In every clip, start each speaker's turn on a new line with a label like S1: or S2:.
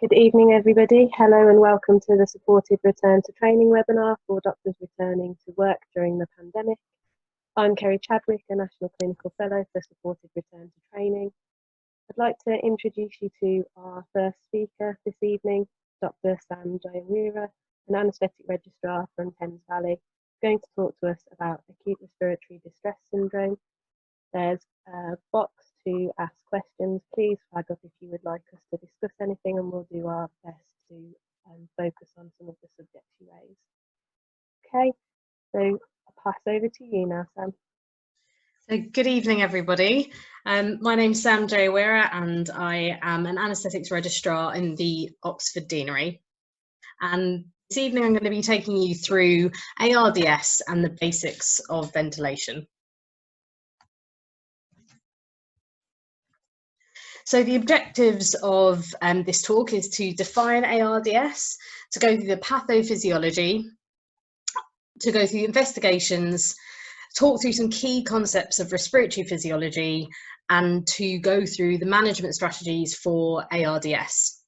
S1: Good evening, everybody. Hello and welcome to the Supported Return to Training webinar for doctors returning to work during the pandemic. I'm Kerry Chadwick, a National Clinical Fellow for Supported Return to Training. I'd like to introduce you to our first speaker this evening, Dr. Sam Jayaweera, an anaesthetic registrar from Thames Valley, going to talk to us about Acute Respiratory Distress Syndrome. There's a box to ask questions. Please flag up if you would like us to discuss anything, and we'll do our best to focus on some of the subjects you raise. Okay, so I'll pass over to you now, Sam.
S2: So good evening, everybody. My name's Sam Jayaweera, and I am an anaesthetics registrar in the Oxford Deanery. And this evening I'm going to be taking you through ARDS and the basics of ventilation. So the objectives of this talk is to define ARDS, to go through the pathophysiology, to go through investigations, talk through some key concepts of respiratory physiology, and to go through the management strategies for ARDS.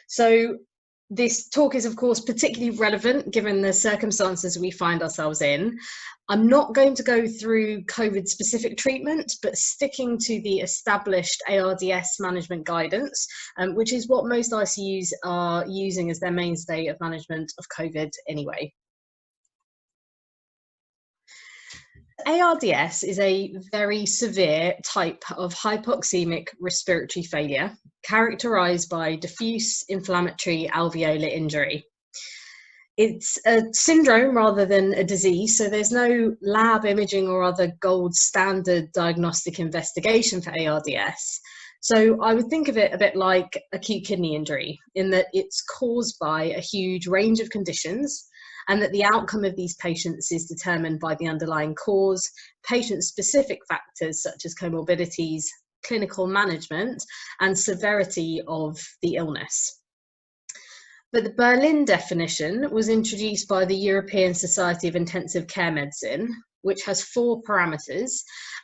S2: So this talk is, of course, particularly relevant given the circumstances we find ourselves in. I'm not going to go through COVID-specific treatment, but sticking to the established ARDS management guidance, which is what most ICUs are using as their mainstay of management of COVID anyway. ARDS is a very severe type of hypoxemic respiratory failure characterized by diffuse inflammatory alveolar injury. It's a syndrome rather than a disease, so there's no lab imaging or other gold standard diagnostic investigation for ARDS. So I would think of it a bit like acute kidney injury, in that it's caused by a huge range of conditions, and that the outcome of these patients is determined by the underlying cause, patient-specific factors such as comorbidities, clinical management, and severity of the illness. But the Berlin definition was introduced by the European Society of Intensive Care Medicine, which has 4 parameters,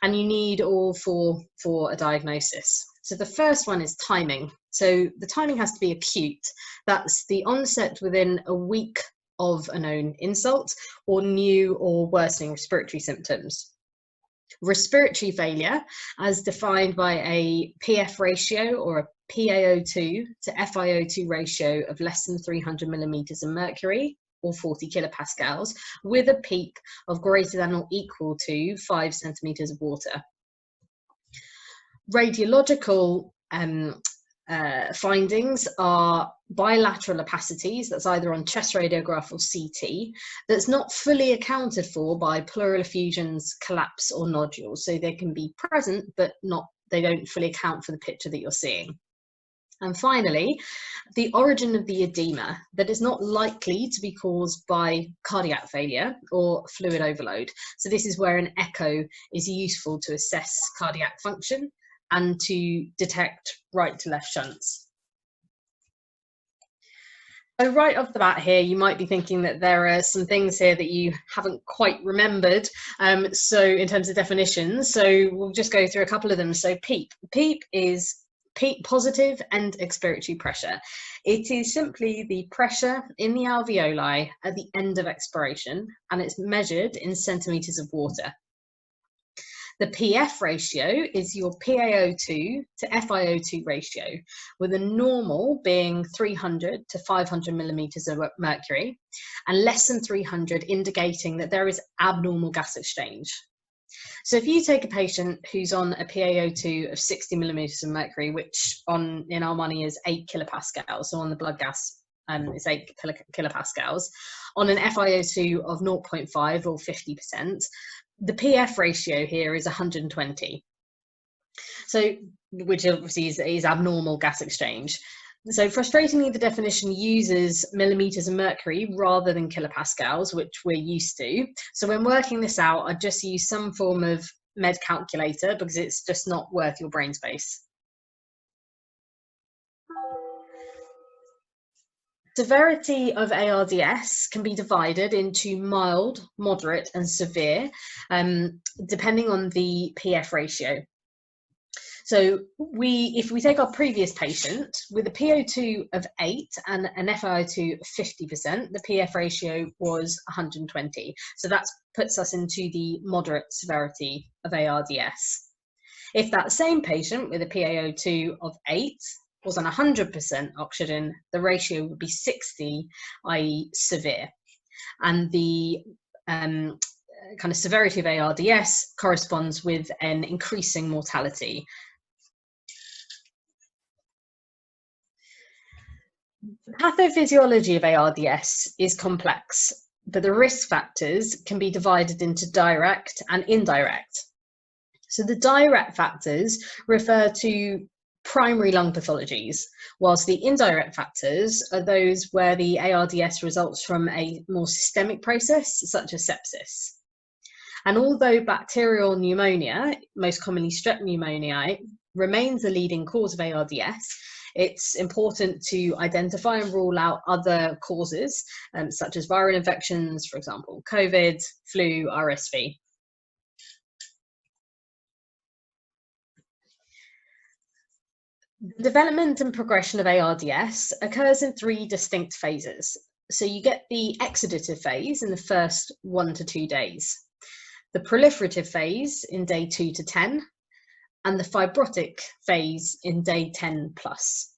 S2: and you need all 4 for a diagnosis. So the first one is timing. So the timing has to be acute. That's the onset within a week of a known insult or new or worsening respiratory symptoms. Respiratory failure, as defined by a PF ratio or a PaO2 to FiO2 ratio of less than 300 millimeters of mercury or 40 kilopascals, with a PEEP of greater than or equal to 5 centimeters of water. Radiological findings are bilateral opacities, that's either on chest radiograph or CT, that's not fully accounted for by pleural effusions, collapse or nodules. So they can be present, but they don't fully account for the picture that you're seeing. And finally, the origin of the edema that is not likely to be caused by cardiac failure or fluid overload. So this is where an echo is useful to assess cardiac function and to detect right to left shunts. So right off the bat here, you might be thinking that there are some things here that you haven't quite remembered. So in terms of definitions, so we'll just go through a couple of them. So PEEP. PEEP is PEEP positive end expiratory pressure. It is simply the pressure in the alveoli at the end of expiration, and it's measured in centimeters of water. The PF ratio is your PaO2 to FiO2 ratio, with a normal being 300 to 500 millimeters of mercury, and less than 300 indicating that there is abnormal gas exchange. So if you take a patient who's on a PaO2 of 60 millimeters of mercury, which in our money is 8 kilopascals, so on the blood gas it's 8 kilopascals, on an FiO2 of 0.5 or 50%, the PF ratio here is 120. So, which obviously is abnormal gas exchange. So frustratingly, the definition uses millimeters of mercury rather than kilopascals, which we're used to. So when working this out, I just use some form of med calculator because it's just not worth your brain space. Severity of ARDS can be divided into mild, moderate, and severe, depending on the PF ratio. So if we take our previous patient with a PO2 of 8 and an FiO2 of 50%, the PF ratio was 120. So that puts us into the moderate severity of ARDS. If that same patient with a PaO2 of 8 was on 100% oxygen, the ratio would be 60, i.e. severe. And the kind of severity of ARDS corresponds with an increasing mortality. The pathophysiology of ARDS is complex, but the risk factors can be divided into direct and indirect. So the direct factors refer to primary lung pathologies, whilst the indirect factors are those where the ARDS results from a more systemic process, such as sepsis. And although bacterial pneumonia, most commonly strep pneumoniae, remains the leading cause of ARDS, it's important to identify and rule out other causes, such as viral infections, for example, COVID, flu, RSV. The development and progression of ARDS occurs in 3 distinct phases. So you get the exudative phase in the first 1 to 2 days, the proliferative phase in day 2 to 10, and the fibrotic phase in day 10 plus.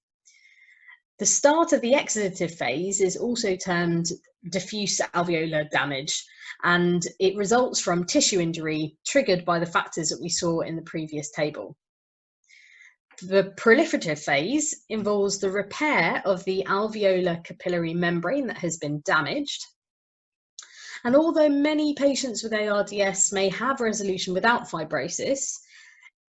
S2: The start of the exudative phase is also termed diffuse alveolar damage, and it results from tissue injury triggered by the factors that we saw in the previous table. The proliferative phase involves the repair of the alveolar capillary membrane that has been damaged. And although many patients with ARDS may have resolution without fibrosis,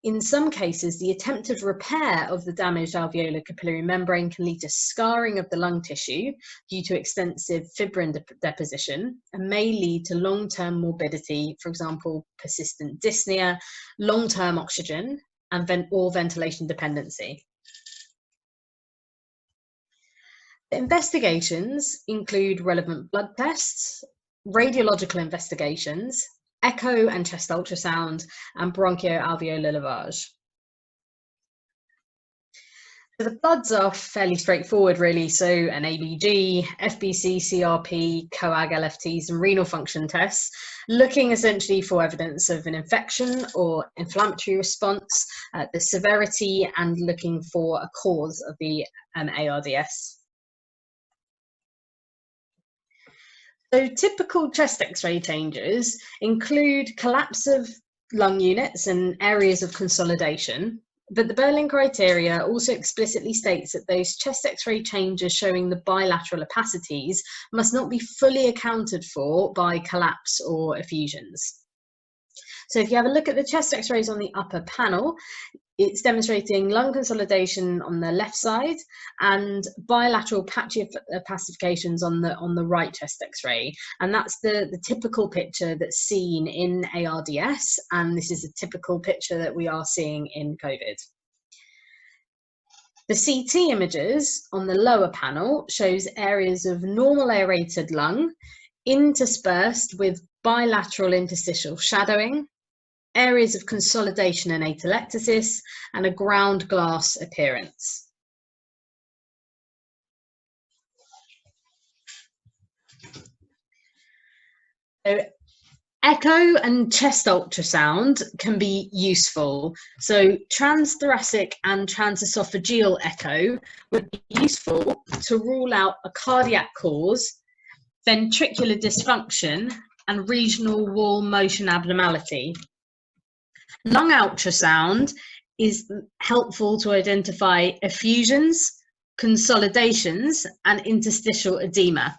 S2: in some cases, the attempted repair of the damaged alveolar capillary membrane can lead to scarring of the lung tissue due to extensive fibrin deposition and may lead to long-term morbidity, for example, persistent dyspnea, long-term oxygen, or ventilation dependency. The investigations include relevant blood tests, radiological investigations, echo and chest ultrasound, and bronchoalveolar lavage. So the bloods are fairly straightforward, really. So an ABG, FBC, CRP, coag LFTs, and renal function tests, looking essentially for evidence of an infection or inflammatory response, the severity, and looking for a cause of the ARDS. So typical chest X-ray changes include collapse of lung units and areas of consolidation, but the Berlin criteria also explicitly states that those chest X-ray changes showing the bilateral opacities must not be fully accounted for by collapse or effusions. So if you have a look at the chest X-rays on the upper panel, it's demonstrating lung consolidation on the left side and bilateral patchy opacifications on the right chest X-ray. And that's the typical picture that's seen in ARDS, and this is a typical picture that we are seeing in COVID. The CT images on the lower panel shows areas of normal aerated lung interspersed with bilateral interstitial shadowing, areas of consolidation and atelectasis, and a ground glass appearance. So, echo and chest ultrasound can be useful. So transthoracic and transesophageal echo would be useful to rule out a cardiac cause, ventricular dysfunction, and regional wall motion abnormality. Lung ultrasound is helpful to identify effusions, consolidations, and interstitial edema.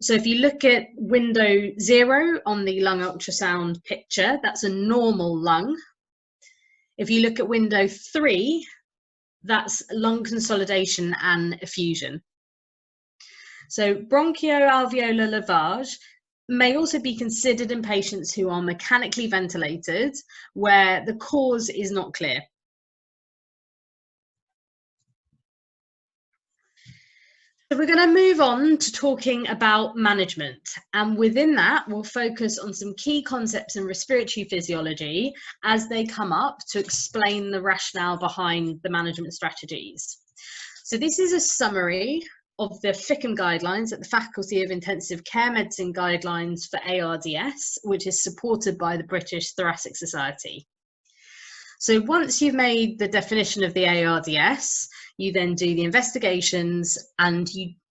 S2: So if you look at window 0 on the lung ultrasound picture, that's a normal lung. If you look at window 3, that's lung consolidation and effusion. So bronchoalveolar lavage may also be considered in patients who are mechanically ventilated, where the cause is not clear. So we're going to move on to talking about management, and within that we'll focus on some key concepts in respiratory physiology as they come up to explain the rationale behind the management strategies. So this is a summary of the FICM guidelines at the Faculty of Intensive Care Medicine guidelines for ARDS, which is supported by the British Thoracic Society. So once you've made the definition of the ARDS, you then do the investigations, and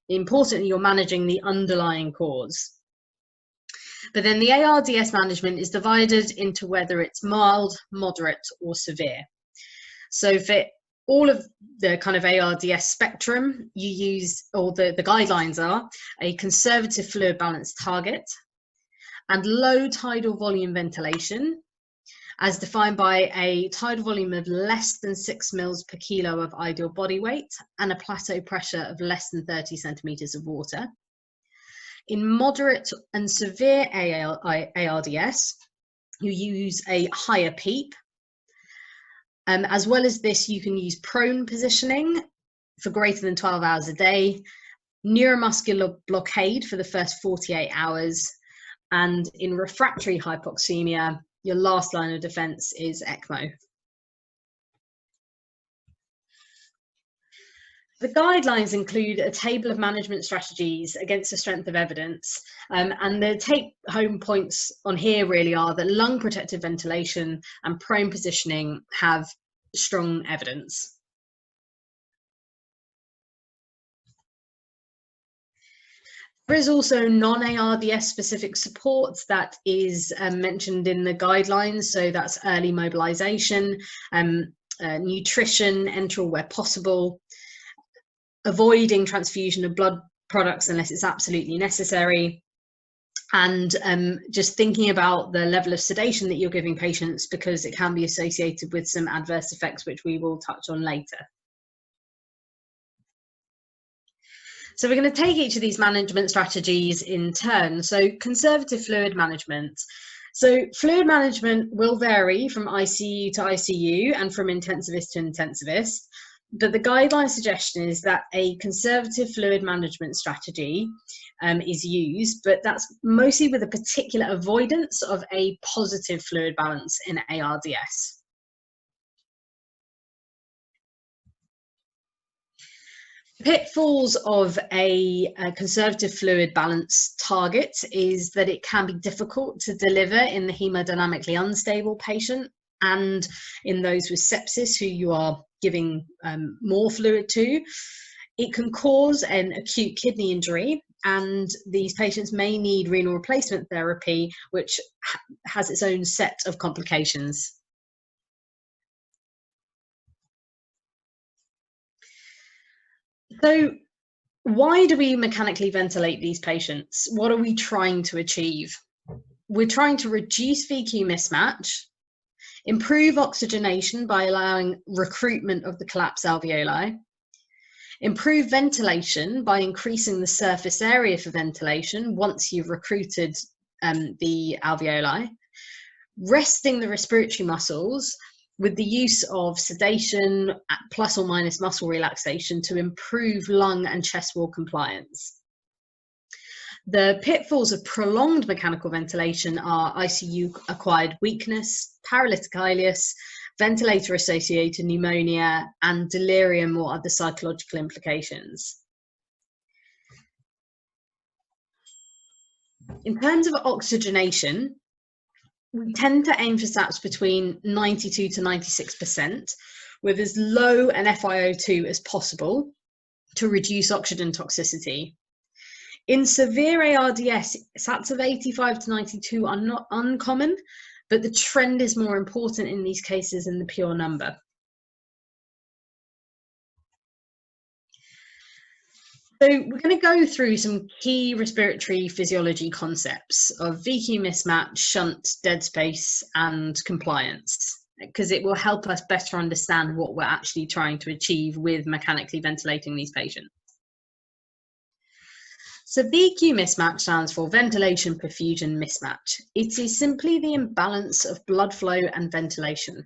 S2: importantly, you're managing the underlying cause. But then the ARDS management is divided into whether it's mild, moderate, or severe. So for all of the kind of ARDS spectrum, you use, or the guidelines are, a conservative fluid balance target and low tidal volume ventilation, as defined by a tidal volume of less than 6 mils per kilo of ideal body weight and a plateau pressure of less than 30 centimeters of water. In moderate and severe ARDS, you use a higher PEEP. As well as this, you can use prone positioning for greater than 12 hours a day, neuromuscular blockade for the first 48 hours, and in refractory hypoxemia, your last line of defense is ECMO. The guidelines include a table of management strategies against the strength of evidence, and the take-home points on here really are that lung protective ventilation and prone positioning have strong evidence. There is also non-ARDS specific support that is mentioned in the guidelines, so that's early mobilisation, nutrition, enteral where possible, avoiding transfusion of blood products unless it's absolutely necessary, and just thinking about the level of sedation that you're giving patients, because it can be associated with some adverse effects which we will touch on later. So we're going to take each of these management strategies in turn. So conservative fluid management. So fluid management will vary from ICU to ICU and from intensivist to intensivist, but the guideline suggestion is that a conservative fluid management strategy is used, but that's mostly with a particular avoidance of a positive fluid balance in ARDS. Pitfalls of a conservative fluid balance target is that it can be difficult to deliver in the hemodynamically unstable patient and in those with sepsis who you are giving more fluid to. It can cause an acute kidney injury, and these patients may need renal replacement therapy, which has its own set of complications. So why do we mechanically ventilate these patients? What are we trying to achieve? We're trying to reduce VQ mismatch, improve oxygenation by allowing recruitment of the collapsed alveoli, improve ventilation by increasing the surface area for ventilation once you've recruited the alveoli, resting the respiratory muscles with the use of sedation plus or minus muscle relaxation to improve lung and chest wall compliance. The pitfalls of prolonged mechanical ventilation are ICU-acquired weakness, paralytic ileus, ventilator-associated pneumonia, and delirium or other psychological implications. In terms of oxygenation, we tend to aim for SAPs between 92 to 96%, with as low an FiO2 as possible to reduce oxygen toxicity. In severe ARDS, SAPs of 85 to 92 are not uncommon, but the trend is more important in these cases than the pure number. So we're going to go through some key respiratory physiology concepts of VQ mismatch, shunt, dead space, and compliance, because it will help us better understand what we're actually trying to achieve with mechanically ventilating these patients. So VQ mismatch stands for ventilation perfusion mismatch. It is simply the imbalance of blood flow and ventilation.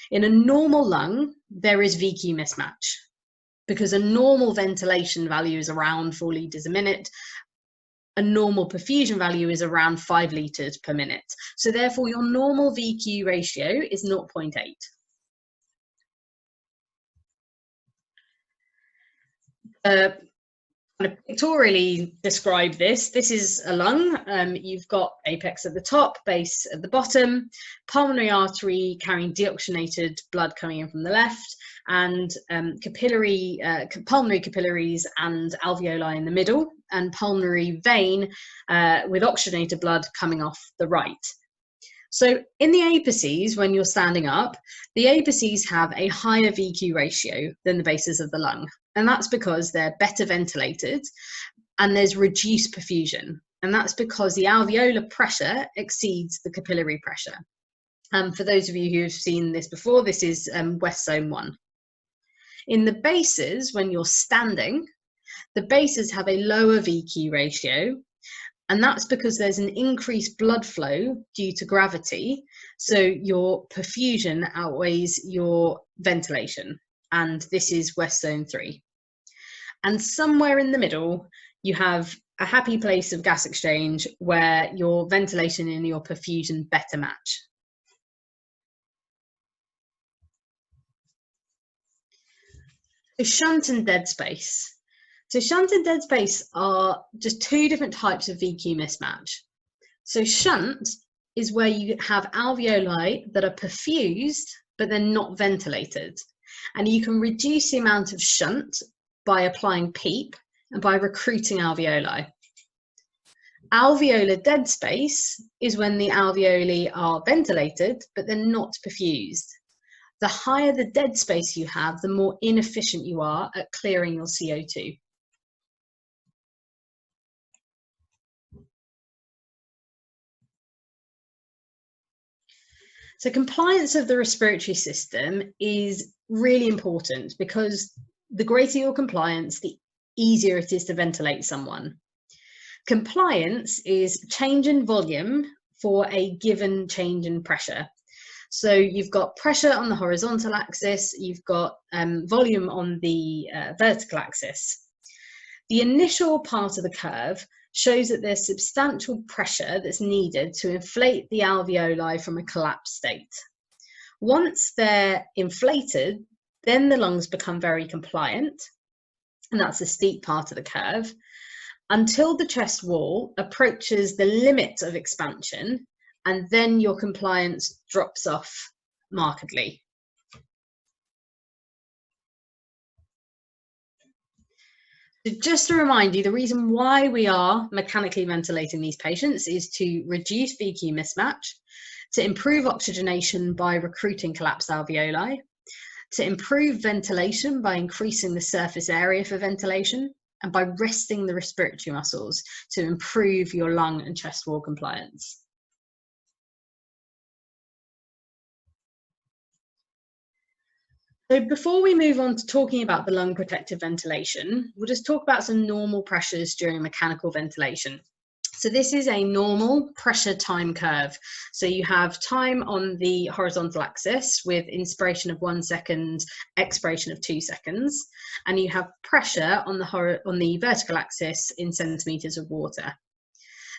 S2: In a normal lung, there is VQ mismatch. because a normal ventilation value is around 4 litres a minute. A normal perfusion value is around 5 litres per minute. So therefore your normal VQ ratio is 0.8. Kind of pictorially describe this. This is a lung. You've got apex at the top, base at the bottom, pulmonary artery carrying deoxygenated blood coming in from the left, and pulmonary capillaries and alveoli in the middle, and pulmonary vein with oxygenated blood coming off the right. So in the apices, when you're standing up, the apices have a higher VQ ratio than the bases of the lung. And that's because they're better ventilated and there's reduced perfusion. And that's because the alveolar pressure exceeds the capillary pressure. For those of you who have seen this before, this is West Zone 1. In the bases, when you're standing, the bases have a lower VQ ratio. And that's because there's an increased blood flow due to gravity. So your perfusion outweighs your ventilation. And this is West Zone 3. And somewhere in the middle, you have a happy place of gas exchange where your ventilation and your perfusion better match. So shunt and dead space. So shunt and dead space are just two different types of VQ mismatch. So shunt is where you have alveoli that are perfused, but they're not ventilated. And you can reduce the amount of shunt by applying PEEP and by recruiting alveoli. Alveolar dead space is when the alveoli are ventilated, but they're not perfused. The higher the dead space you have, the more inefficient you are at clearing your CO2. So compliance of the respiratory system is really important because the greater your compliance, the easier it is to ventilate someone. Compliance is change in volume for a given change in pressure. So you've got pressure on the horizontal axis, you've got volume on the vertical axis. The initial part of the curve shows that there's substantial pressure that's needed to inflate the alveoli from a collapsed state. Once they're inflated, then the lungs become very compliant, and that's the steep part of the curve, until the chest wall approaches the limit of expansion, and then your compliance drops off markedly. So just to remind you, the reason why we are mechanically ventilating these patients is to reduce VQ mismatch, to improve oxygenation by recruiting collapsed alveoli, to improve ventilation by increasing the surface area for ventilation, and by resting the respiratory muscles to improve your lung and chest wall compliance. So before we move on to talking about the lung protective ventilation, we'll just talk about some normal pressures during mechanical ventilation. So this is a normal pressure time curve. So you have time on the horizontal axis with inspiration of 1 second, expiration of 2 seconds, and you have pressure on the vertical axis in centimeters of water.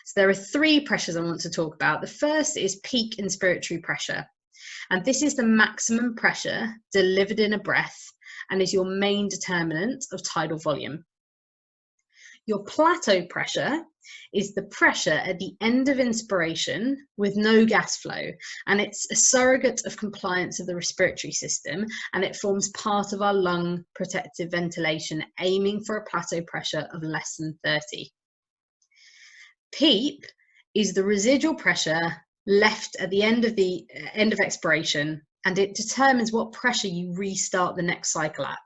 S2: So there are 3 pressures I want to talk about. The first is peak inspiratory pressure. And this is the maximum pressure delivered in a breath and is your main determinant of tidal volume. Your plateau pressure is the pressure at the end of inspiration with no gas flow, and it's a surrogate of compliance of the respiratory system, and it forms part of our lung protective ventilation, aiming for a plateau pressure of less than 30. PEEP is the residual pressure left at the end of expiration, and it determines what pressure you restart the next cycle at.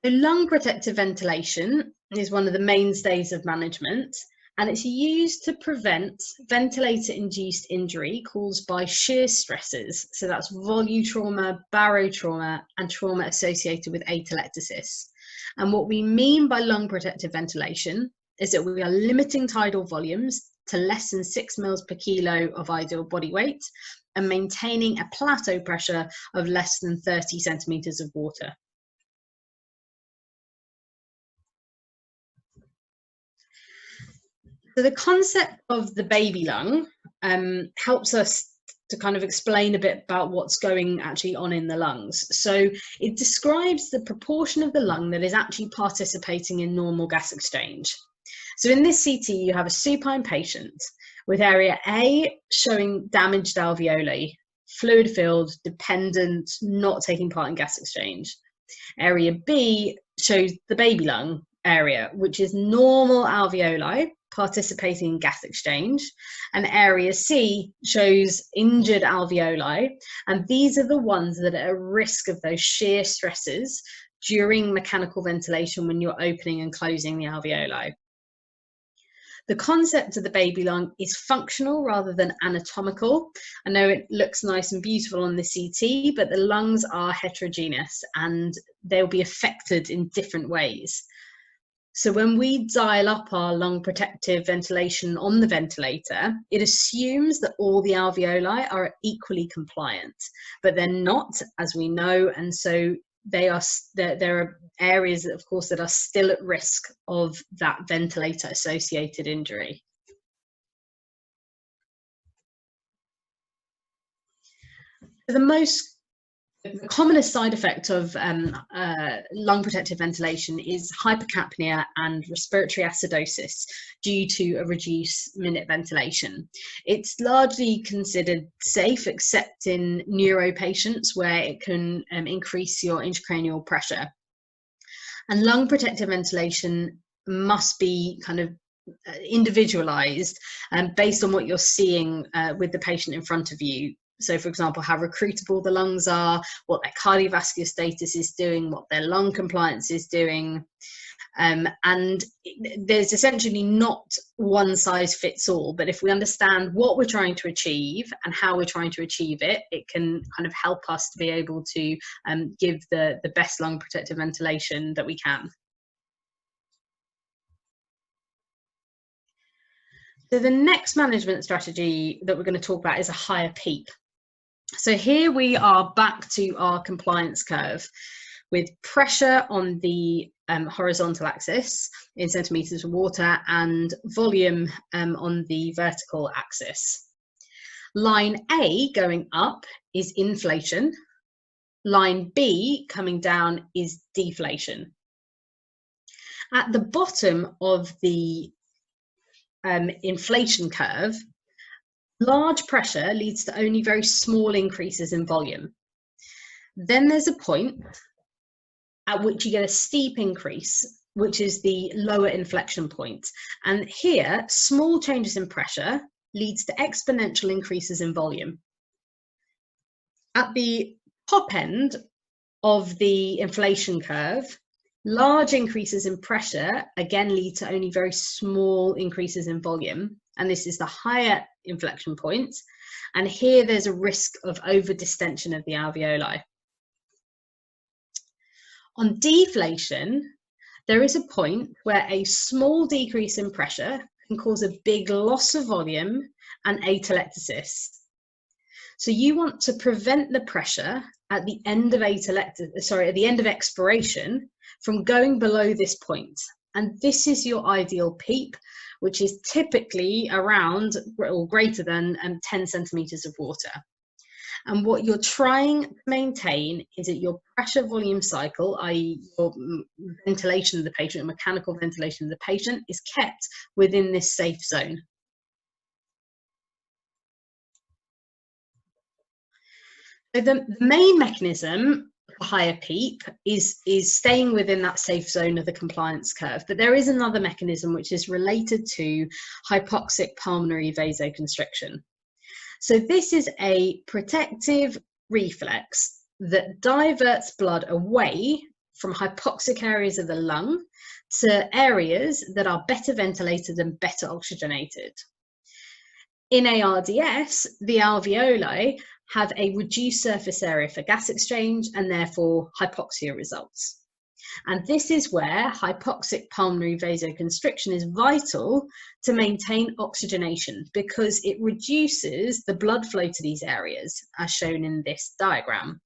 S2: So lung protective ventilation is one of the mainstays of management, and it's used to prevent ventilator-induced injury caused by shear stresses. So that's volume trauma, barotrauma, and trauma associated with atelectasis. And what we mean by lung protective ventilation is that we are limiting tidal volumes to less than 6 mils per kilo of ideal body weight, and maintaining a plateau pressure of less than 30 centimetres of water. So the concept of the baby lung helps us to kind of explain a bit about what's going actually on in the lungs. So it describes the proportion of the lung that is actually participating in normal gas exchange. So in this CT, you have a supine patient with area A showing damaged alveoli, fluid filled, dependent, not taking part in gas exchange. Area B shows the baby lung area, which is normal alveoli participating in gas exchange, and area C shows injured alveoli, and these are the ones that are at risk of those shear stresses during mechanical ventilation when you're opening and closing the alveoli. The concept of the baby lung is functional rather than anatomical. I know it looks nice and beautiful on the CT, but the lungs are heterogeneous and they'll be affected in different ways. So when we dial up our lung protective ventilation on the ventilator, it assumes that all the alveoli are equally compliant, but they're not, as we know, and so there are areas, of course, that are still at risk of that ventilator-associated injury. The commonest side effect of lung protective ventilation is hypercapnia and respiratory acidosis due to a reduced minute ventilation. It's largely considered safe, except in neuro patients where it can increase your intracranial pressure. And lung protective ventilation must be kind of individualized based on what you're seeing with the patient in front of you. So, for example, how recruitable the lungs are, what their cardiovascular status is doing, what their lung compliance is doing. And there's essentially not one size fits all, but if we understand what we're trying to achieve and how we're trying to achieve it, it can kind of help us to be able to give the best lung protective ventilation that we can. So the next management strategy that we're going to talk about is a higher PEEP. So here we are back to our compliance curve with pressure on the horizontal axis in centimetres of water and volume on the vertical axis. Line A going up is inflation. Line B coming down is deflation. At the bottom of the inflation curve, large pressure leads to only very small increases in volume. Then there's a point at which you get a steep increase, which is the lower inflection point. And here, small changes in pressure leads to exponential increases in volume. At the top end of the inflation curve, large increases in pressure again lead to only very small increases in volume. And this is the higher inflection point. And here there's a risk of over-distension of the alveoli. On deflation, there is a point where a small decrease in pressure can cause a big loss of volume and atelectasis. So you want to prevent the pressure at the end of at the end of expiration from going below this point. And this is your ideal PEEP, which is typically around or greater than 10 centimetres of water. And what you're trying to maintain is that your pressure volume cycle, i.e. your ventilation of the patient, mechanical ventilation of the patient, is kept within this safe zone. So the main mechanism for higher PEEP is staying within that safe zone of the compliance curve. But there is another mechanism which is related to hypoxic pulmonary vasoconstriction. So this is a protective reflex that diverts blood away from hypoxic areas of the lung to areas that are better ventilated and better oxygenated. In ARDS, the alveoli have a reduced surface area for gas exchange and therefore hypoxia results. And this is where hypoxic pulmonary vasoconstriction is vital to maintain oxygenation, because it reduces the blood flow to these areas, as shown in this diagram.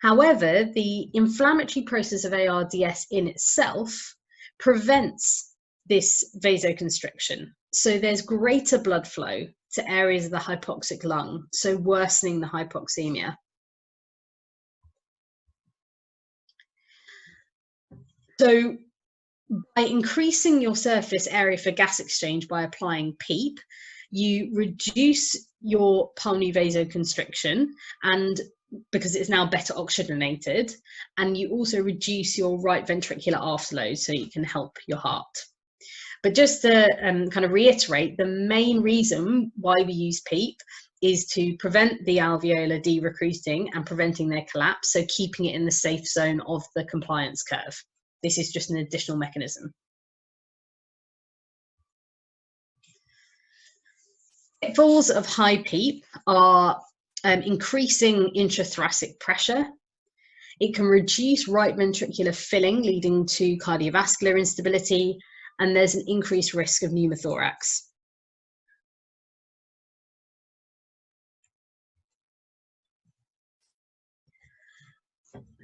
S2: However, the inflammatory process of ARDS in itself prevents this vasoconstriction. So there's greater blood flow to areas of the hypoxic lung, so worsening the hypoxemia. So by increasing your surface area for gas exchange by applying PEEP, you reduce your pulmonary vasoconstriction, and because it's now better oxygenated, and you also reduce your right ventricular afterload, so you can help your heart. But just to kind of reiterate, the main reason why we use PEEP is to prevent the alveolar de-recruiting and preventing their collapse, so keeping it in the safe zone of the compliance curve. This is just an additional mechanism. Pitfalls of high PEEP are increasing intrathoracic pressure. It can reduce right ventricular filling, leading to cardiovascular instability, and there's an increased risk of pneumothorax.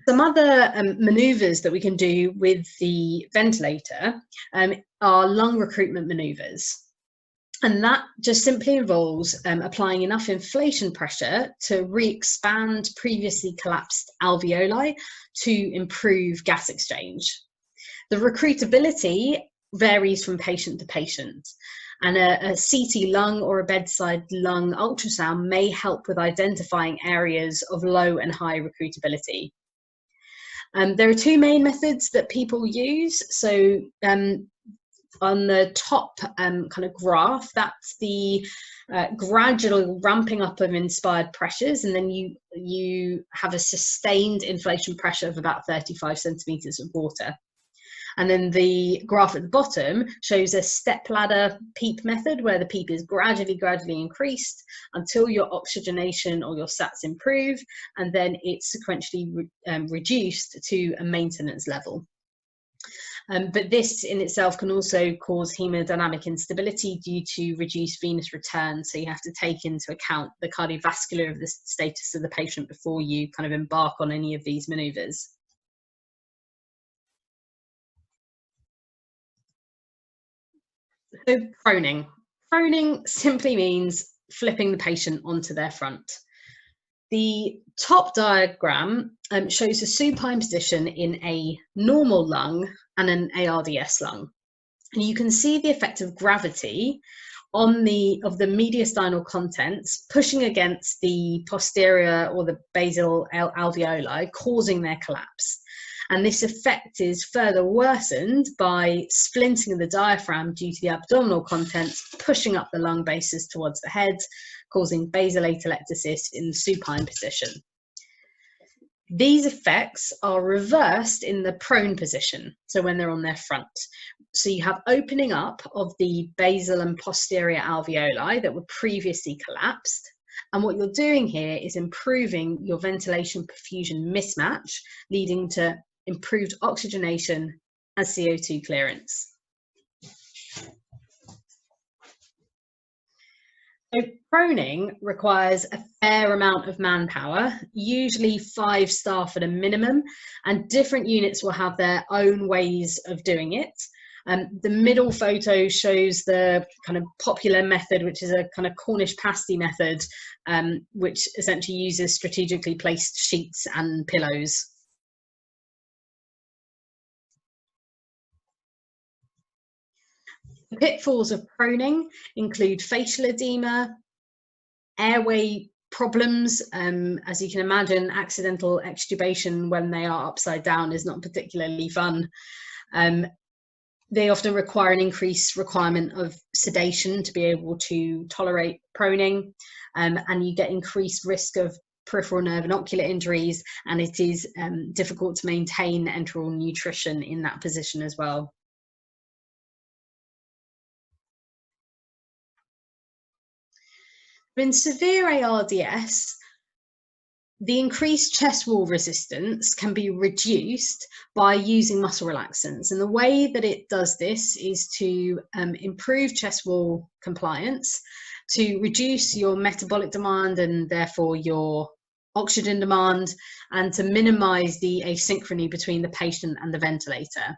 S2: Some other manoeuvres that we can do with the ventilator are lung recruitment manoeuvres. And that just simply involves applying enough inflation pressure to re-expand previously collapsed alveoli to improve gas exchange. The recruitability varies from patient to patient, and a CT lung or a bedside lung ultrasound may help with identifying areas of low and high recruitability. There are two main methods that people use. So on the top kind of graph, that's the gradual ramping up of inspired pressures, and then you have a sustained inflation pressure of about 35 centimeters of water. And then the graph at the bottom shows a step ladder PEEP method, where the PEEP is gradually increased until your oxygenation or your SATs improve, and then it's sequentially reduced to a maintenance level. But this in itself can also cause hemodynamic instability due to reduced venous return. So you have to take into account the cardiovascular of the status of the patient before you kind of embark on any of these maneuvers. So proning. Proning simply means flipping the patient onto their front. The top diagram shows a supine position in a normal lung and an ARDS lung. And you can see the effect of gravity on the mediastinal contents pushing against the posterior or the basal alveoli, causing their collapse. And this effect is further worsened by splinting of the diaphragm due to the abdominal contents pushing up the lung bases towards the head, causing basal atelectasis in the supine position. These effects are reversed in the prone position, so when they're on their front. So you have opening up of the basal and posterior alveoli that were previously collapsed. And what you're doing here is improving your ventilation perfusion mismatch, leading to improved oxygenation and CO2 clearance. So proning requires a fair amount of manpower, usually 5 staff at a minimum, and different units will have their own ways of doing it. The middle photo shows the kind of popular method, which is a kind of Cornish pasty method, which essentially uses strategically placed sheets and pillows. The pitfalls of proning include facial edema, airway problems. As you can imagine, accidental extubation when they are upside down is not particularly fun. They often require an increased requirement of sedation to be able to tolerate proning, and you get increased risk of peripheral nerve and ocular injuries, and it is difficult to maintain enteral nutrition in that position as well. In severe ARDS, the increased chest wall resistance can be reduced by using muscle relaxants. And the way that it does this is to improve chest wall compliance, to reduce your metabolic demand and therefore your oxygen demand, and to minimize the asynchrony between the patient and the ventilator.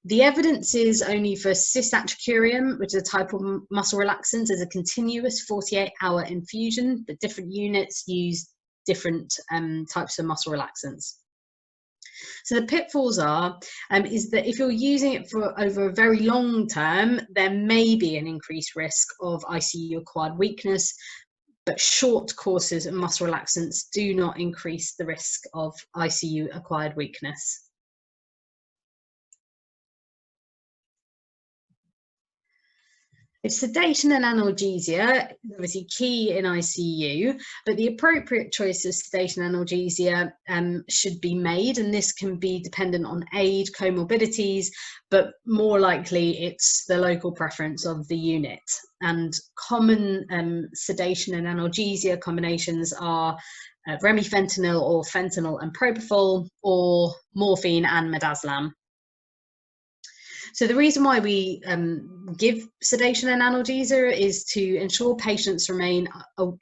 S2: The evidence is only for cisatracurium, which is a type of muscle relaxant, as a continuous 48-hour infusion, but different units use different types of muscle relaxants. So the pitfalls are is that if you're using it for over a very long term, there may be an increased risk of ICU acquired weakness, but short courses of muscle relaxants do not increase the risk of ICU acquired weakness. Sedation and analgesia is obviously key in ICU, but the appropriate choice of sedation and analgesia should be made, and this can be dependent on age, comorbidities, but more likely it's the local preference of the unit. And common sedation and analgesia combinations are remifentanil or fentanyl and propofol, or morphine and midazolam. So the reason why we give sedation and analgesia is to ensure patients remain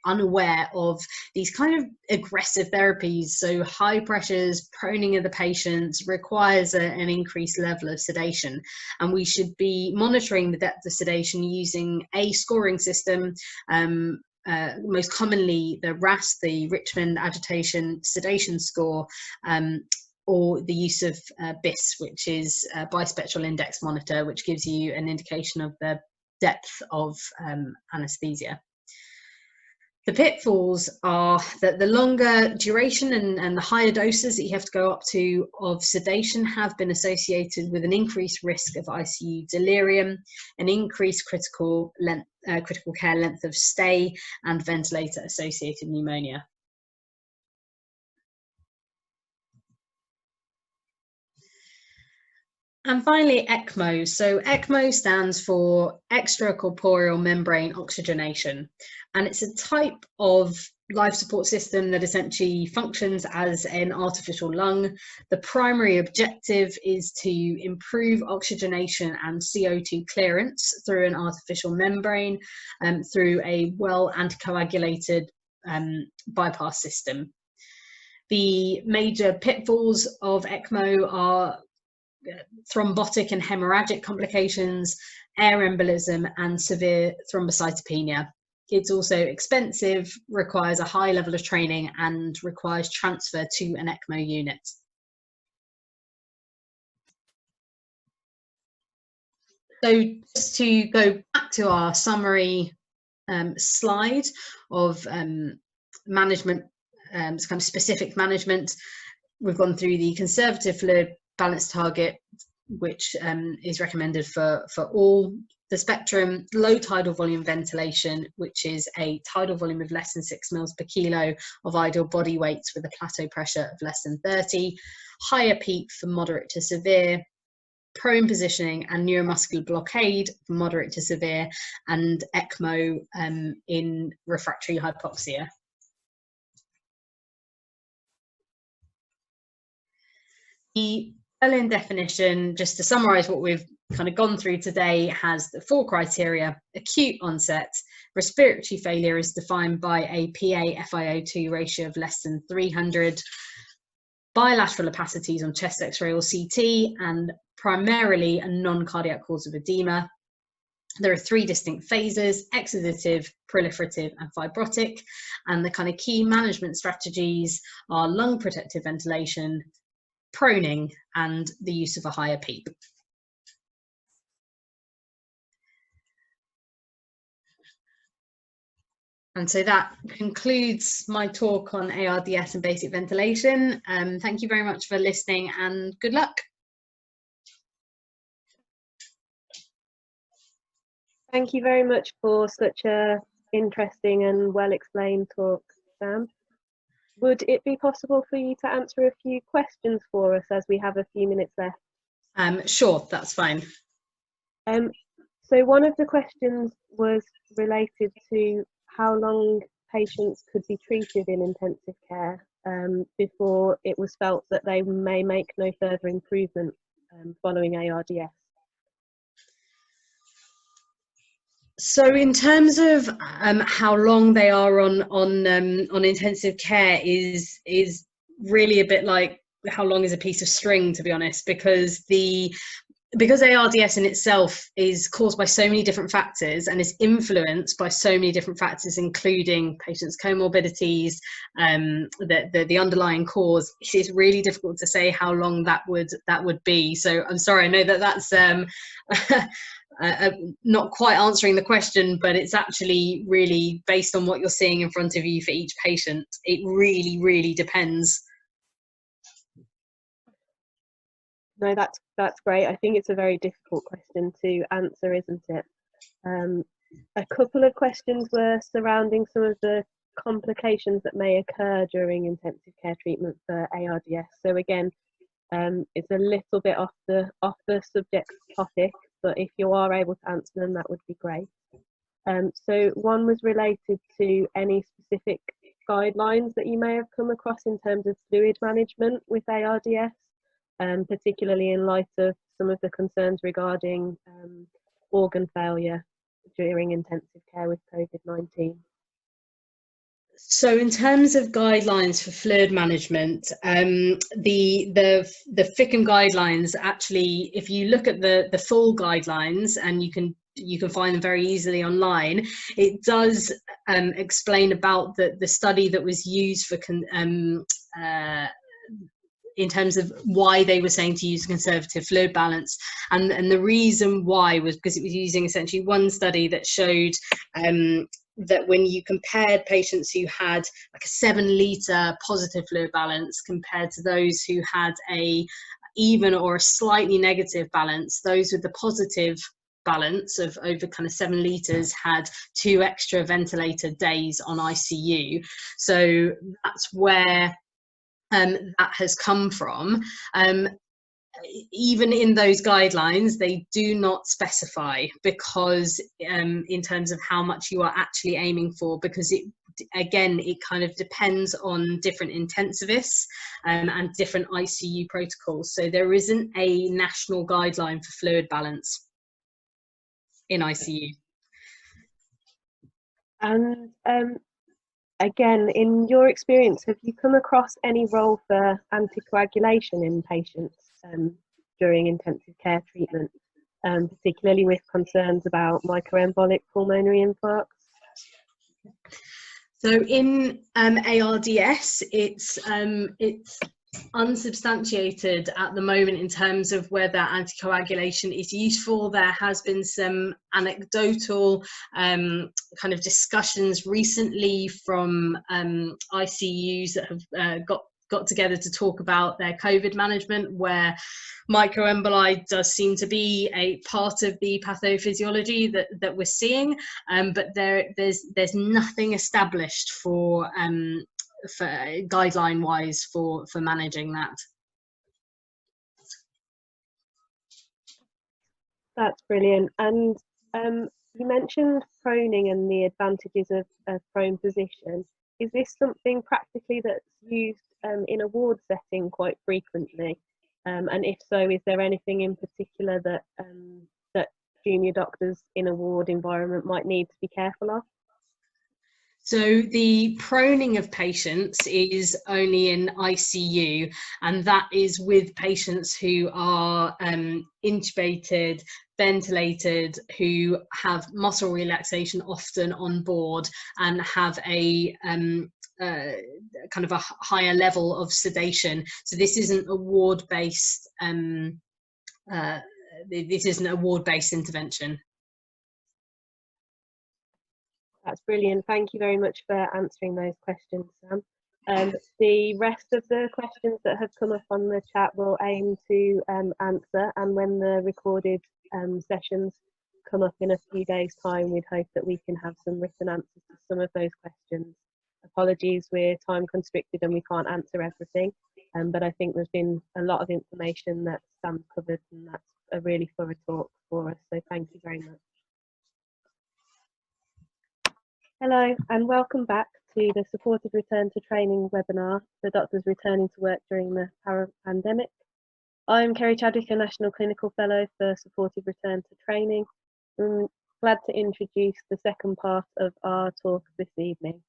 S2: unaware of these kind of aggressive therapies. So high pressures, proning of the patients requires an increased level of sedation. And we should be monitoring the depth of sedation using a scoring system, most commonly the RASS, the Richmond Agitation Sedation Score, or the use of BIS, which is a bispectral index monitor, which gives you an indication of the depth of anaesthesia. The pitfalls are that the longer duration and the higher doses that you have to go up to of sedation have been associated with an increased risk of ICU delirium, an increased critical care length of stay, and ventilator-associated pneumonia. And finally, ECMO. So ECMO stands for extracorporeal membrane oxygenation, and it's a type of life support system that essentially functions as an artificial lung. The primary objective is to improve oxygenation and CO2 clearance through an artificial membrane through a well anticoagulated bypass system. The major pitfalls of ECMO are thrombotic and hemorrhagic complications, air embolism, and severe thrombocytopenia. It's also expensive, requires a high level of training, and requires transfer to an ECMO unit. So just to go back to our summary slide of management, kind of specific management, we've gone through the conservative fluid balance target, which is recommended for all the spectrum, low tidal volume ventilation, which is a tidal volume of less than 6 mils per kilo of ideal body weights with a plateau pressure of less than 30, higher PEEP for moderate to severe, prone positioning and neuromuscular blockade for moderate to severe, and ECMO in refractory hypoxia. The Berlin definition, just to summarise what we've kind of gone through today, has the 4 criteria. Acute onset. Respiratory failure is defined by a PaFiO2 ratio of less than 300. Bilateral opacities on chest X-ray or CT, and primarily a non-cardiac cause of edema. There are 3 distinct phases: exudative, proliferative, and fibrotic. And the kind of key management strategies are lung protective ventilation, proning, and the use of a higher PEEP. And so that concludes my talk on ARDS and basic ventilation. Thank you very much for listening, and good luck.
S1: Thank you very much for such a interesting and well explained talk, Sam. Would it be possible for you to answer a few questions for us, as we have a few minutes left?
S2: Sure, that's fine.
S1: So one of the questions was related to how long patients could be treated in intensive care before it was felt that they may make no further improvement following ARDS?
S2: So in terms of how long they are on intensive care is really a bit like how long is a piece of string, to be honest, because ARDS in itself is caused by so many different factors and is influenced by so many different factors, including patients' comorbidities, the underlying cause. It's really difficult to say how long that would be. So I'm sorry, I know that's not quite answering the question, but it's actually really based on what you're seeing in front of you for each patient. It really, really depends.
S1: No, that's great. I think it's a very difficult question to answer, isn't it? A couple of questions were surrounding some of the complications that may occur during intensive care treatment for ARDS. So again, it's a little bit off the subject topic, but if you are able to answer them, that would be great. So one was related to any specific guidelines that you may have come across in terms of fluid management with ARDS, particularly in light of some of the concerns regarding organ failure during intensive care with COVID-19.
S2: So in terms of guidelines for fluid management, the FICM guidelines, actually, if you look at the full guidelines, and you can find them very easily online, it does explain about the study that was used for in terms of why they were saying to use conservative fluid balance, and the reason why was because it was using essentially one study that showed that when you compared patients who had like a 7-litre positive fluid balance compared to those who had a even or a slightly negative balance, those with the positive balance of over kind of 7 litres had 2 extra ventilator days on ICU. So that's where that has come from. Even in those guidelines, they do not specify, because in terms of how much you are actually aiming for, because it kind of depends on different intensivists and different ICU protocols. So there isn't a national guideline for fluid balance in ICU.
S1: And again, in your experience, have you come across any role for anticoagulation in patients during intensive care treatment, particularly with concerns about microembolic pulmonary infarcts?
S2: So in ARDS, it's unsubstantiated at the moment in terms of whether anticoagulation is useful. There has been some anecdotal kind of discussions recently from ICUs that have got together to talk about their COVID management, where microemboli does seem to be a part of the pathophysiology that we're seeing, but there's nothing established for guideline wise for managing that.
S1: That's brilliant. And you mentioned proning and the advantages of a prone position. Is this something practically that's used in a ward setting quite frequently? And if so, is there anything in particular that that junior doctors in a ward environment might need to be careful of?
S2: So the proning of patients is only in ICU, and that is with patients who are intubated, ventilated, who have muscle relaxation often on board, and have a kind of a higher level of sedation. So this isn't a ward-based intervention.
S1: That's brilliant. Thank you very much for answering those questions, Sam. The rest of the questions that have come up on the chat we'll aim to answer, and when the recorded sessions come up in a few days' time, we'd hope that we can have some written answers to some of those questions. Apologies, we're time constricted and we can't answer everything, but I think there's been a lot of information that Sam's covered, and that's a really thorough talk for us, so thank you very much. Hello and welcome back to the Supported Return to Training webinar for doctors returning to work during the pandemic. I'm Kerry Chadwick, a National Clinical Fellow for Supported Return to Training. I'm glad to introduce the second part of our talk this evening.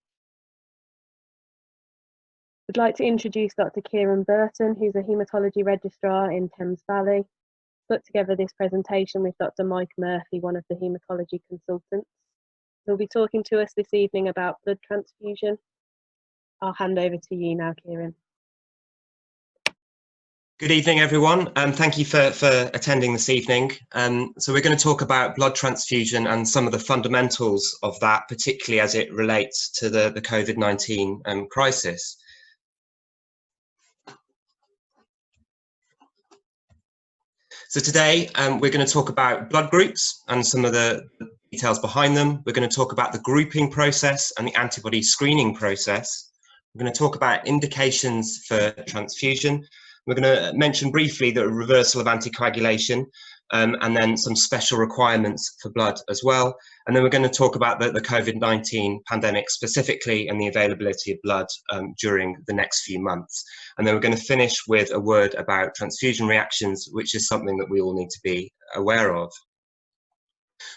S1: I'd like to introduce Dr. Kieran Burton, who's a haematology registrar in Thames Valley. Put together this presentation with Dr. Mike Murphy, one of the haematology consultants. He'll be talking to us this evening about blood transfusion. I'll hand over to you now, Kieran.
S3: Good evening, everyone, and thank you for attending this evening. So we're going to talk about blood transfusion and some of the fundamentals of that, particularly as it relates to the COVID-19 crisis. So today we're going to talk about blood groups and some of the details behind them. We're going to talk about the grouping process and the antibody screening process. We're going to talk about indications for transfusion. We're going to mention briefly the reversal of anticoagulation and then some special requirements for blood as well. And then we're going to talk about the COVID-19 pandemic specifically and the availability of blood during the next few months. And then we're going to finish with a word about transfusion reactions, which is something that we all need to be aware of.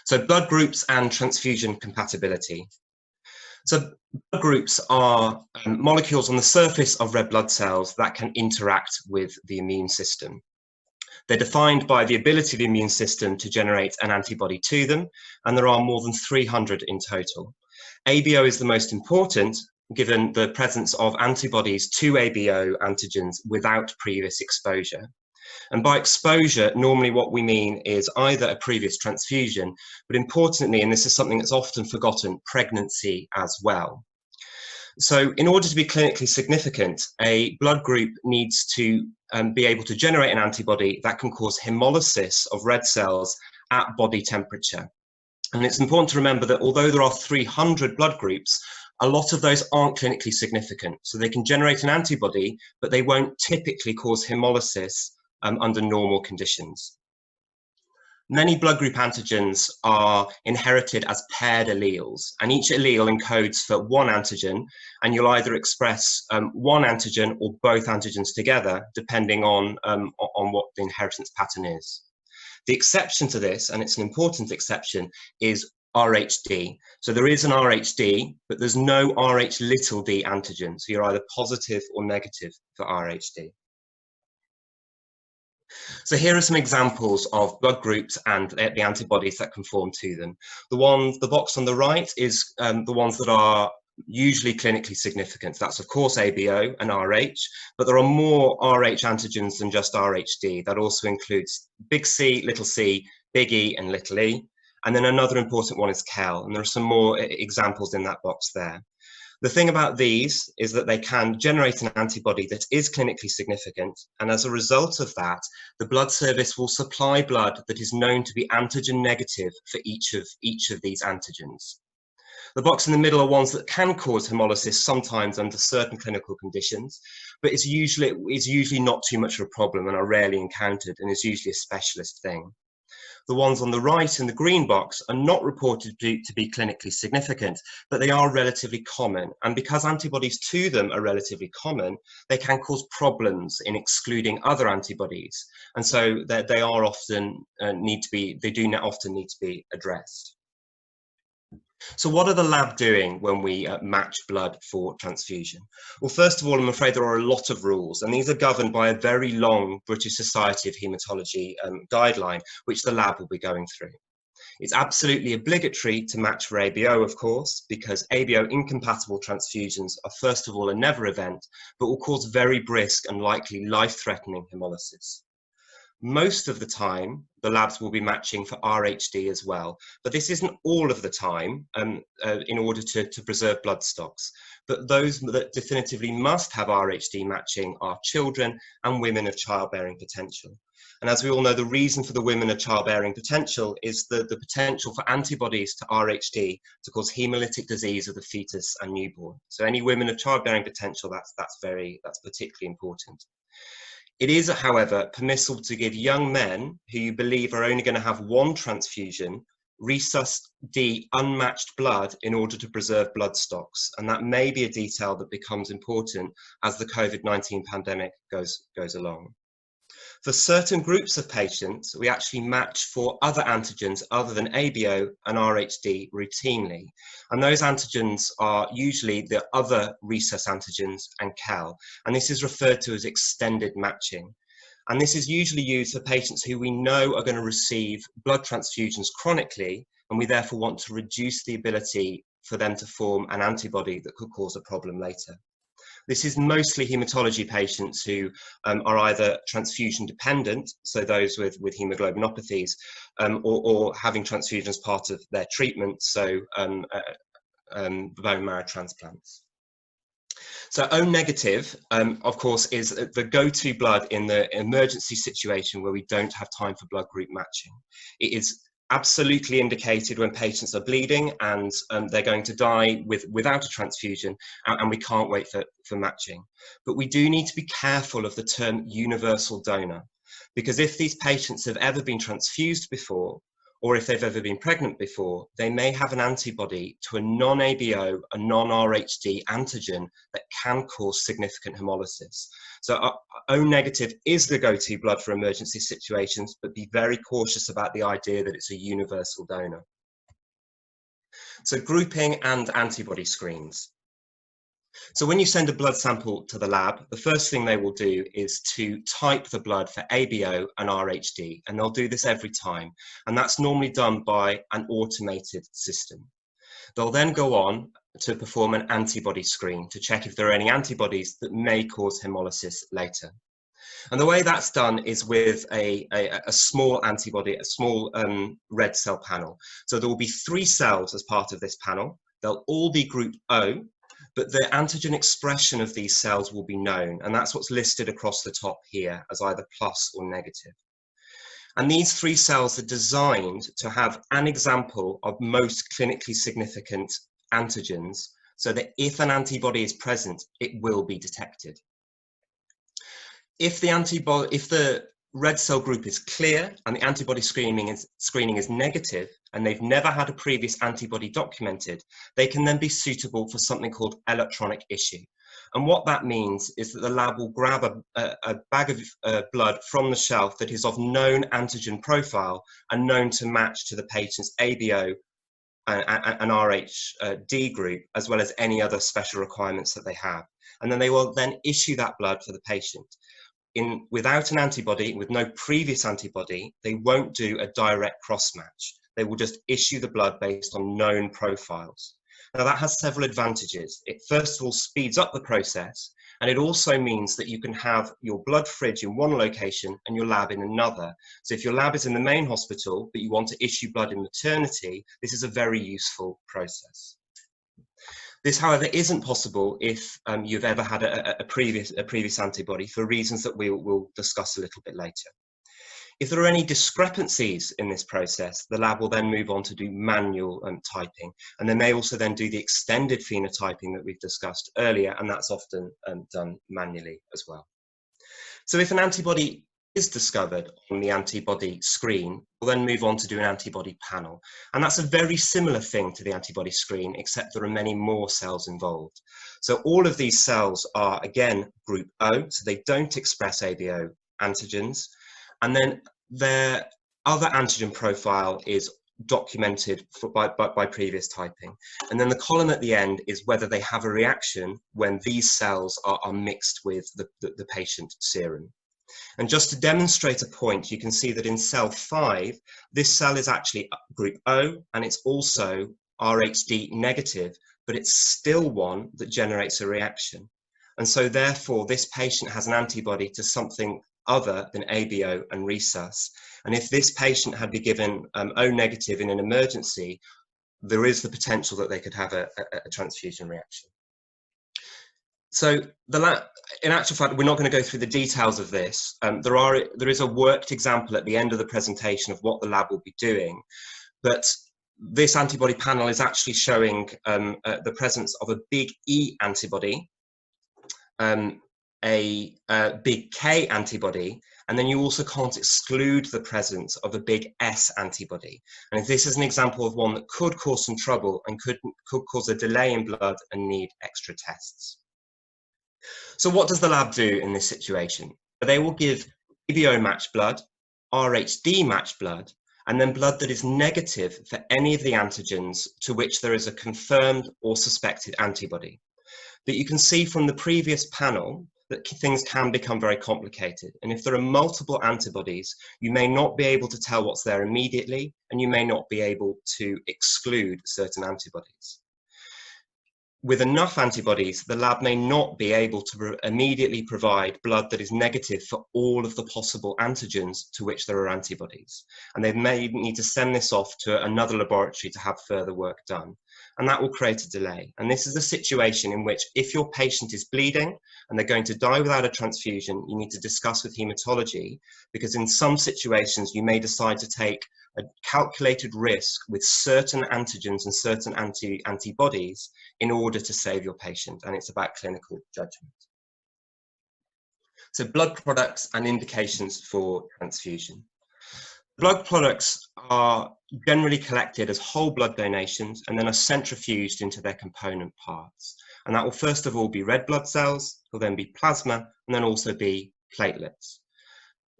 S3: So blood groups and transfusion compatibility. So blood groups are molecules on the surface of red blood cells that can interact with the immune system. They're defined by the ability of the immune system to generate an antibody to them, and there are more than 300 in total. ABO is the most important, given the presence of antibodies to ABO antigens without previous exposure. And by exposure, normally what we mean is either a previous transfusion, but importantly, and this is something that's often forgotten, pregnancy as well. So in order to be clinically significant, a blood group needs to be able to generate an antibody that can cause hemolysis of red cells at body temperature. And it's important to remember that although there are 300 blood groups, a lot of those aren't clinically significant. So they can generate an antibody, but they won't typically cause hemolysis under normal conditions. Many blood group antigens are inherited as paired alleles, and each allele encodes for one antigen, and you'll either express one antigen or both antigens together, depending on what the inheritance pattern is. The exception to this, and it's an important exception, is RHD. So there is an RHD, but there's no Rh little d antigen, so you're either positive or negative for RHD. So here are some examples of blood groups and the antibodies that conform to them. The box on the right is the ones that are usually clinically significant. That's of course ABO and Rh, but there are more Rh antigens than just RHD. That also includes big C, little c, big E and little e. And then another important one is KEL, and there are some more examples in that box there. The thing about these is that they can generate an antibody that is clinically significant, and as a result of that, the blood service will supply blood that is known to be antigen negative for each of these antigens. The box in the middle are ones that can cause hemolysis sometimes under certain clinical conditions, but is usually not too much of a problem and are rarely encountered and is usually a specialist thing. The ones on the right in the green box are not reported to be clinically significant, but they are relatively common. And because antibodies to them are relatively common, they can cause problems in excluding other antibodies. And so they are often often need to be addressed. So what are the lab doing when we match blood for transfusion? Well, first of all, I'm afraid there are a lot of rules, and these are governed by a very long British Society of Haematology guideline, which the lab will be going through. It's absolutely obligatory to match for ABO, of course, because ABO incompatible transfusions are first of all a never event, but will cause very brisk and likely life-threatening hemolysis. Most of the time, the labs will be matching for RHD as well, but this isn't all of the time in order to preserve blood stocks. But those that definitively must have RHD matching are children and women of childbearing potential. And as we all know, the reason for the women of childbearing potential is the potential for antibodies to RHD to cause hemolytic disease of the fetus and newborn. So any women of childbearing potential, that's particularly important. It is, however, permissible to give young men who you believe are only going to have one transfusion Resus D unmatched blood in order to preserve blood stocks. And that may be a detail that becomes important as the COVID-19 pandemic goes along. For certain groups of patients, we actually match for other antigens other than ABO and RHD routinely. And those antigens are usually the other rhesus antigens and CAL. And this is referred to as extended matching. And this is usually used for patients who we know are going to receive blood transfusions chronically, and we therefore want to reduce the ability for them to form an antibody that could cause a problem later. This is mostly hematology patients who are either transfusion dependent, so those with hemoglobinopathies, or having transfusion as part of their treatment, so bone marrow transplants. So O negative, of course, is the go-to blood in the emergency situation where we don't have time for blood group matching. It is absolutely indicated when patients are bleeding and they're going to die without a transfusion, and we can't wait for matching. But we do need to be careful of the term universal donor, because if these patients have ever been transfused before, or if they've ever been pregnant before, they may have an antibody to a non-ABO, a non-RHD antigen that can cause significant hemolysis. So O negative is the go-to blood for emergency situations, but be very cautious about the idea that it's a universal donor. So grouping and antibody screens. So when you send a blood sample to the lab, the first thing they will do is to type the blood for ABO and RHD, and they'll do this every time. And that's normally done by an automated system. They'll then go on to perform an antibody screen to check if there are any antibodies that may cause hemolysis later. And the way that's done is with a small antibody, a small red cell panel. So there will be 3 cells as part of this panel. They'll all be group O, but the antigen expression of these cells will be known, and that's what's listed across the top here as either plus or negative. And these 3 cells are designed to have an example of most clinically significant antigens, so that if an antibody is present, it will be detected. If the red cell group is clear and the antibody screening is negative, and they've never had a previous antibody documented, they can then be suitable for something called electronic issue. And what that means is that the lab will grab a bag of blood from the shelf that is of known antigen profile and known to match to the patient's ABO and RHD group, as well as any other special requirements that they have. And then they will then issue that blood for the patient. Without an antibody, with no previous antibody, they won't do a direct cross-match. They will just issue the blood based on known profiles. Now that has several advantages. It first of all speeds up the process, and it also means that you can have your blood fridge in one location and your lab in another. So if your lab is in the main hospital, but you want to issue blood in maternity, this is a very useful process. This, however, isn't possible if you've ever had a previous antibody, for reasons that we'll discuss a little bit later. If there are any discrepancies in this process, the lab will then move on to do manual typing, and they may also then do the extended phenotyping that we've discussed earlier, and that's often done manually as well. So if an antibody is discovered on the antibody screen, we'll then move on to do an antibody panel. And that's a very similar thing to the antibody screen, except there are many more cells involved. So all of these cells are, again, group O, so they don't express ABO antigens. And then their other antigen profile is documented by previous typing. And then the column at the end is whether they have a reaction when these cells are mixed with the patient serum. And just to demonstrate a point, you can see that in cell 5, this cell is actually group O, and it's also RHD negative, but it's still one that generates a reaction. And so therefore, this patient has an antibody to something other than ABO and rhesus. And if this patient had been given O negative in an emergency, there is the potential that they could have a transfusion reaction. So in actual fact, we're not going to go through the details of this. There is a worked example at the end of the presentation of what the lab will be doing, but this antibody panel is actually showing the presence of a big E antibody a big K antibody, and then you also can't exclude the presence of a big S antibody. And this is an example of one that could cause some trouble and could cause a delay in blood and need extra tests. So what does the lab do in this situation? They will give ABO matched blood, RHD matched blood, and then blood that is negative for any of the antigens to which there is a confirmed or suspected antibody. But you can see from the previous panel that things can become very complicated. And if there are multiple antibodies, you may not be able to tell what's there immediately, and you may not be able to exclude certain antibodies. With enough antibodies, the lab may not be able to immediately provide blood that is negative for all of the possible antigens to which there are antibodies. And they may need to send this off to another laboratory to have further work done. And that will create a delay. And this is a situation in which if your patient is bleeding and they're going to die without a transfusion, you need to discuss with hematology, because in some situations you may decide to take a calculated risk with certain antigens and certain antibodies in order to save your patient, and it's about clinical judgment. So blood products and indications for transfusion. Blood products are generally collected as whole blood donations and then are centrifuged into their component parts. And that will first of all be red blood cells, will then be plasma, and then also be platelets.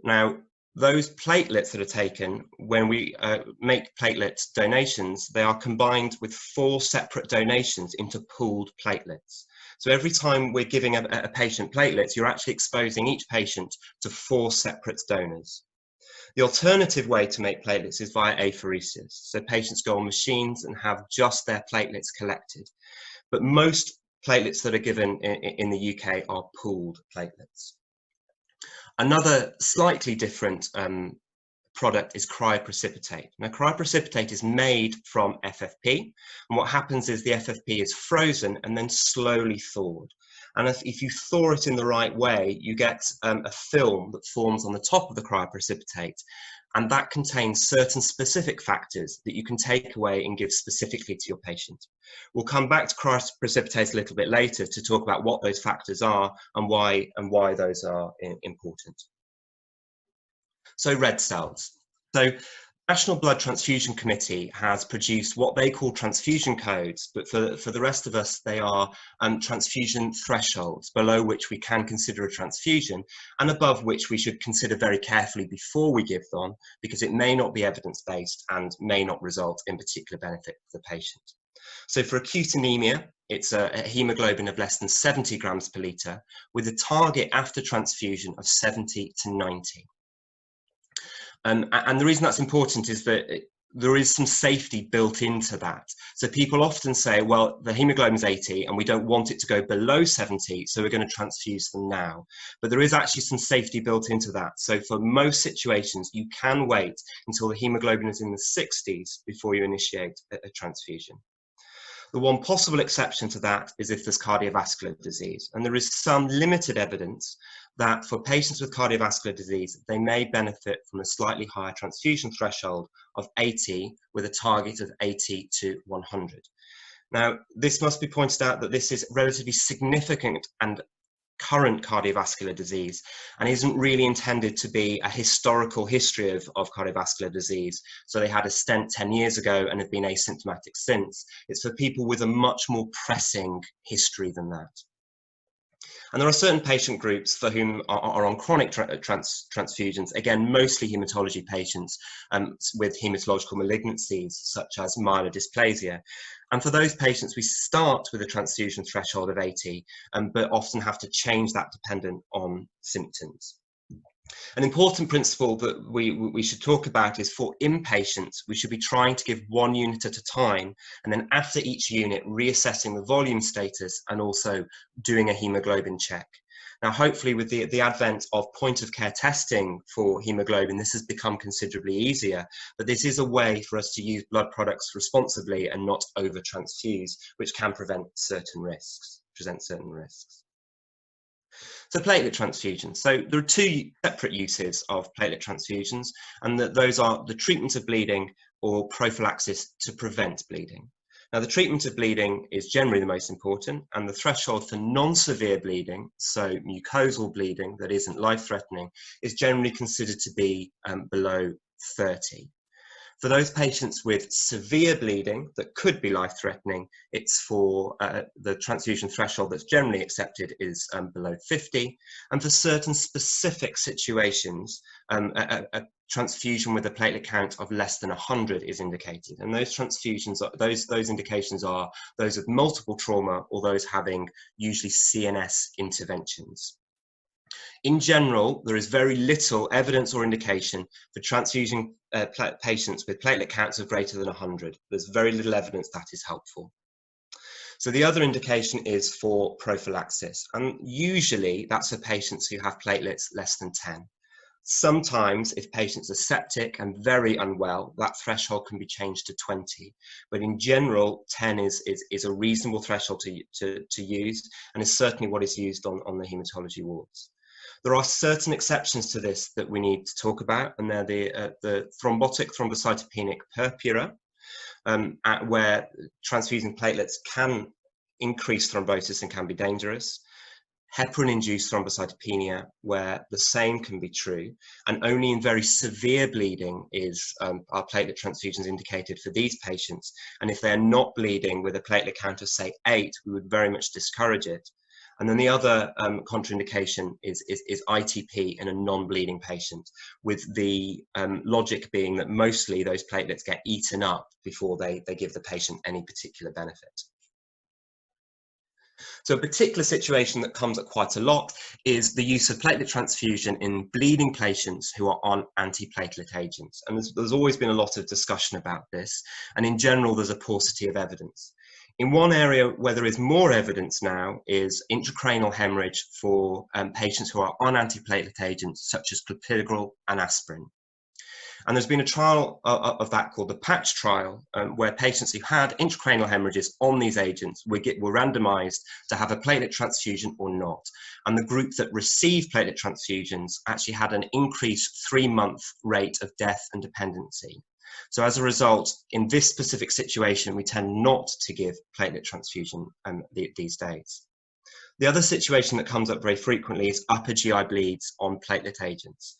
S3: Now, those platelets that are taken, when we make platelet donations, they are combined with 4 separate donations into pooled platelets. So every time we're giving a patient platelets, you're actually exposing each patient to 4 separate donors. The alternative way to make platelets is via apheresis. So patients go on machines and have just their platelets collected. But most platelets that are given in the UK are pooled platelets. Another slightly different product is cryoprecipitate. Now, cryoprecipitate is made from FFP, and what happens is the FFP is frozen and then slowly thawed. And if you thaw it in the right way, you get a film that forms on the top of the cryoprecipitate, and that contains certain specific factors that you can take away and give specifically to your patient. We'll come back to cryoprecipitate a little bit later to talk about what those factors are and why those are important. So red cells. So National Blood Transfusion Committee has produced what they call transfusion codes, but for the rest of us, they are transfusion thresholds below which we can consider a transfusion and above which we should consider very carefully before we give them, because it may not be evidence-based and may not result in particular benefit for the patient. So for acute anemia, it's a hemoglobin of less than 70 grams per litre with a target after transfusion of 70 to 90. And the reason that's important is that there is some safety built into that. So people often say, well, the hemoglobin is 80 and we don't want it to go below 70, so we're going to transfuse them now. But there is actually some safety built into that. So for most situations, you can wait until the hemoglobin is in the 60s before you initiate a transfusion. The one possible exception to that is if there's cardiovascular disease. And there is some limited evidence that for patients with cardiovascular disease, they may benefit from a slightly higher transfusion threshold of 80 with a target of 80 to 100. Now, this must be pointed out that this is relatively significant and current cardiovascular disease and isn't really intended to be a historical history of cardiovascular disease. So they had a stent 10 years ago and have been asymptomatic since. It's for people with a much more pressing history than that. And there are certain patient groups for whom are on chronic transfusions, again, mostly hematology patients with hematological malignancies such as myelodysplasia. And for those patients, we start with a transfusion threshold of 80, but often have to change that dependent on symptoms. An important principle that we should talk about is for inpatients, we should be trying to give 1 unit at a time, and then after each unit, reassessing the volume status and also doing a hemoglobin check. Now, hopefully with the advent of point-of-care testing for hemoglobin, this has become considerably easier, but this is a way for us to use blood products responsibly and not over-transfuse, which can present certain risks. So platelet transfusions. So there are 2 separate uses of platelet transfusions, and those are the treatment of bleeding or prophylaxis to prevent bleeding. Now, the treatment of bleeding is generally the most important, and the threshold for non-severe bleeding, so mucosal bleeding that isn't life-threatening, is generally considered to be below 30. For those patients with severe bleeding that could be life-threatening, it's for the transfusion threshold that's generally accepted is below 50. And for certain specific situations, a transfusion with a platelet count of less than 100 is indicated. And those transfusions, those indications are those with multiple trauma or those having usually CNS interventions. In general, there is very little evidence or indication for transfusing patients with platelet counts of greater than 100. There's very little evidence that is helpful. So the other indication is for prophylaxis, and usually that's for patients who have platelets less than 10. Sometimes, if patients are septic and very unwell, that threshold can be changed to 20. But in general, 10 is a reasonable threshold to use, and is certainly what is used on the haematology wards. There are certain exceptions to this that we need to talk about, and they're the thrombotic thrombocytopenic purpura, where transfusing platelets can increase thrombosis and can be dangerous. Heparin-induced thrombocytopenia, where the same can be true, and only in very severe bleeding are platelet transfusions indicated for these patients. And if they're not bleeding with a platelet count of, say, 8, we would very much discourage it. And then the other contraindication is ITP in a non-bleeding patient, with the logic being that mostly those platelets get eaten up before they give the patient any particular benefit. So a particular situation that comes up quite a lot is the use of platelet transfusion in bleeding patients who are on antiplatelet agents. And there's always been a lot of discussion about this, and in general there's a paucity of evidence. In one area where there is more evidence now is intracranial hemorrhage for patients who are on antiplatelet agents such as clopidogrel and aspirin. And there's been a trial of that called the PATCH trial, where patients who had intracranial hemorrhages on these agents were randomized to have a platelet transfusion or not. And the group that received platelet transfusions actually had an increased 3-month rate of death and dependency. So as a result, in this specific situation, we tend not to give platelet transfusion these days. The other situation that comes up very frequently is upper GI bleeds on platelet agents.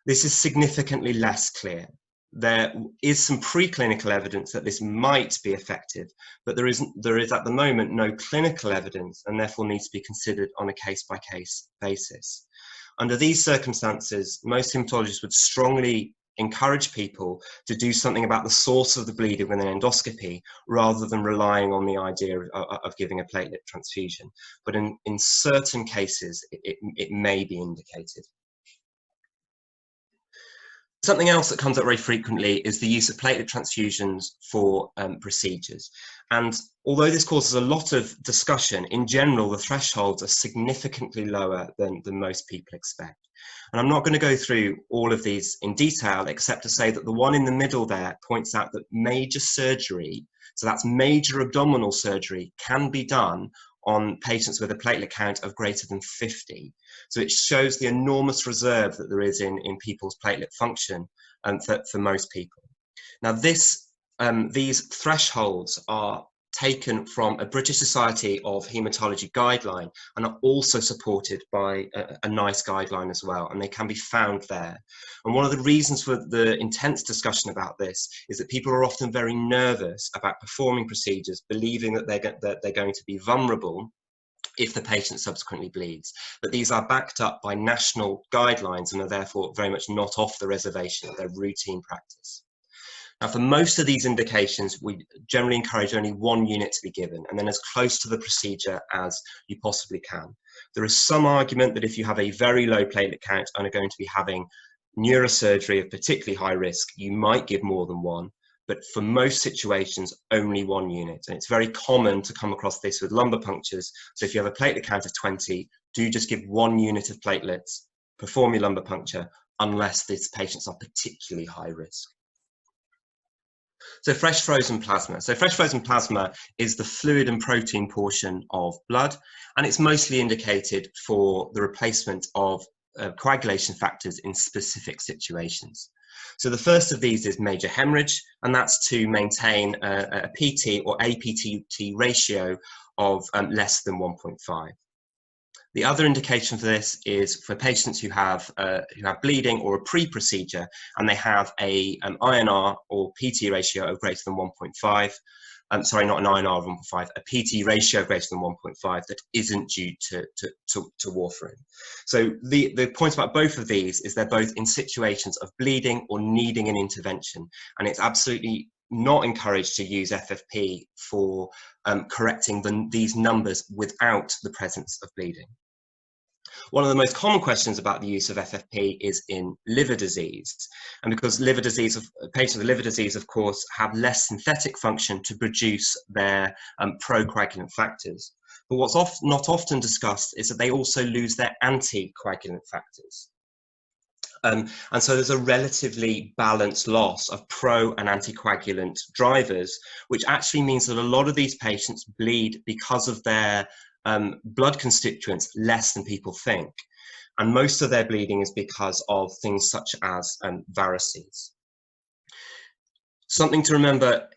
S3: This is significantly less clear. There is some preclinical evidence that this might be effective, but there is at the moment no clinical evidence, and therefore needs to be considered on a case-by-case basis. Under these circumstances, most haematologists would strongly encourage people to do something about the source of the bleeding with an endoscopy, rather than relying on the idea of giving a platelet transfusion. But in certain cases, it may be indicated. Something else that comes up very frequently is the use of platelet transfusions for procedures. And although this causes a lot of discussion, in general, the thresholds are significantly lower than most people expect. And I'm not going to go through all of these in detail, except to say that the one in the middle there points out that major surgery, so that's major abdominal surgery, can be done on patients with a platelet count of greater than 50. So it shows the enormous reserve that there is in people's platelet function for most people. Now these thresholds are taken from a British Society of Haematology guideline and are also supported by a NICE guideline as well, and they can be found there. And one of the reasons for the intense discussion about this is that people are often very nervous about performing procedures, believing that they're going to be vulnerable if the patient subsequently bleeds. But these are backed up by national guidelines and are therefore very much not off the reservation. They're routine practice. Now, for most of these indications, we generally encourage only 1 unit to be given, and then as close to the procedure as you possibly can. There is some argument that if you have a very low platelet count and are going to be having neurosurgery of particularly high risk, you might give more than 1. But for most situations, only 1 unit. And it's very common to come across this with lumbar punctures. So if you have a platelet count of 20, do just give 1 unit of platelets, perform your lumbar puncture, unless these patients are particularly high risk. So fresh frozen plasma. So fresh frozen plasma is the fluid and protein portion of blood, and it's mostly indicated for the replacement of coagulation factors in specific situations. So the first of these is major hemorrhage, and that's to maintain a PT or APTT ratio of less than 1.5. The other indication for this is for patients who have bleeding or a pre-procedure, and they have a INR or PT ratio of greater than 1.5. Sorry, not an INR of 1.5, a PT ratio greater than 1.5 that isn't due to warfarin. So the point about both of these is they're both in situations of bleeding or needing an intervention, and it's absolutely not encouraged to use FFP for correcting these numbers without the presence of bleeding. One of the most common questions about the use of FFP is in liver disease. And because patients with liver disease, of course, have less synthetic function to produce their procoagulant factors. But what's not often discussed is that they also lose their anticoagulant factors. And so there's a relatively balanced loss of pro and anticoagulant drivers, which actually means that a lot of these patients bleed because of their blood constituents less than people think. And most of their bleeding is because of things such as varices. Something to remember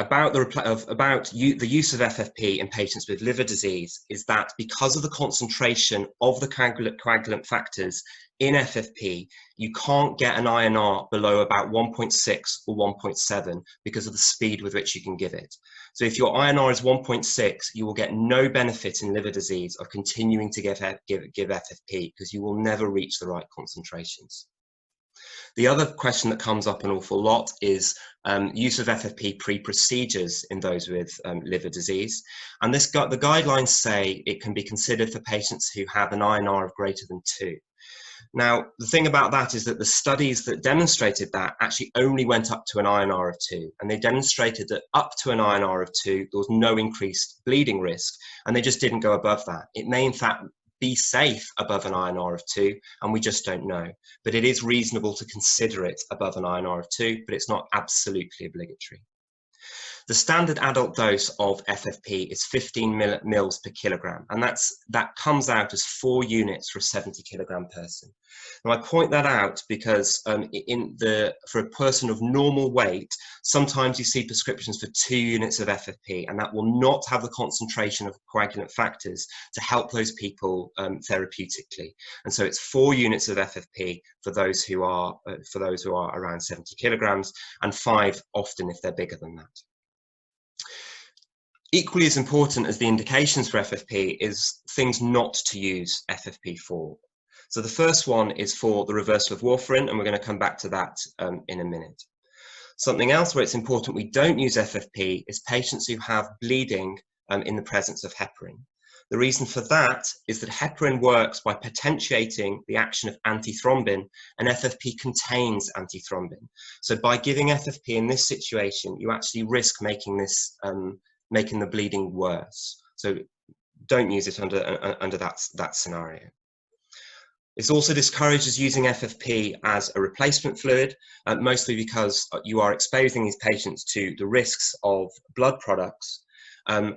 S3: about the use of FFP in patients with liver disease is that because of the concentration of the coagulant factors in FFP, you can't get an INR below about 1.6 or 1.7 because of the speed with which you can give it. So if your INR is 1.6, you will get no benefit in liver disease of continuing to give FFP because you will never reach the right concentrations. The other question that comes up an awful lot is use of FFP pre-procedures in those with liver disease. And the guidelines say it can be considered for patients who have an INR of greater than 2. Now, the thing about that is that the studies that demonstrated that actually only went up to an INR of 2, and they demonstrated that up to an INR of 2, there was no increased bleeding risk, and they just didn't go above that. It may, in fact, be safe above an INR of 2, and we just don't know. But it is reasonable to consider it above an INR of 2, but it's not absolutely obligatory. The standard adult dose of FFP is 15 mils per kilogram, and that comes out as 4 units for a 70 kilogram person. Now, I point that out because for a person of normal weight, sometimes you see prescriptions for 2 units of FFP, and that will not have the concentration of coagulant factors to help those people therapeutically. And so it's 4 units of FFP for those who are around 70 kilograms, and 5 often if they're bigger than that. Equally as important as the indications for FFP is things not to use FFP for. So the first one is for the reversal of warfarin, and we're going to come back to that in a minute. Something else where it's important we don't use FFP is patients who have bleeding in the presence of heparin. The reason for that is that heparin works by potentiating the action of antithrombin, and FFP contains antithrombin. So by giving FFP in this situation, you actually risk making the bleeding worse. So don't use it under that scenario. It's also discourages using FFP as a replacement fluid, mostly because you are exposing these patients to the risks of blood products, and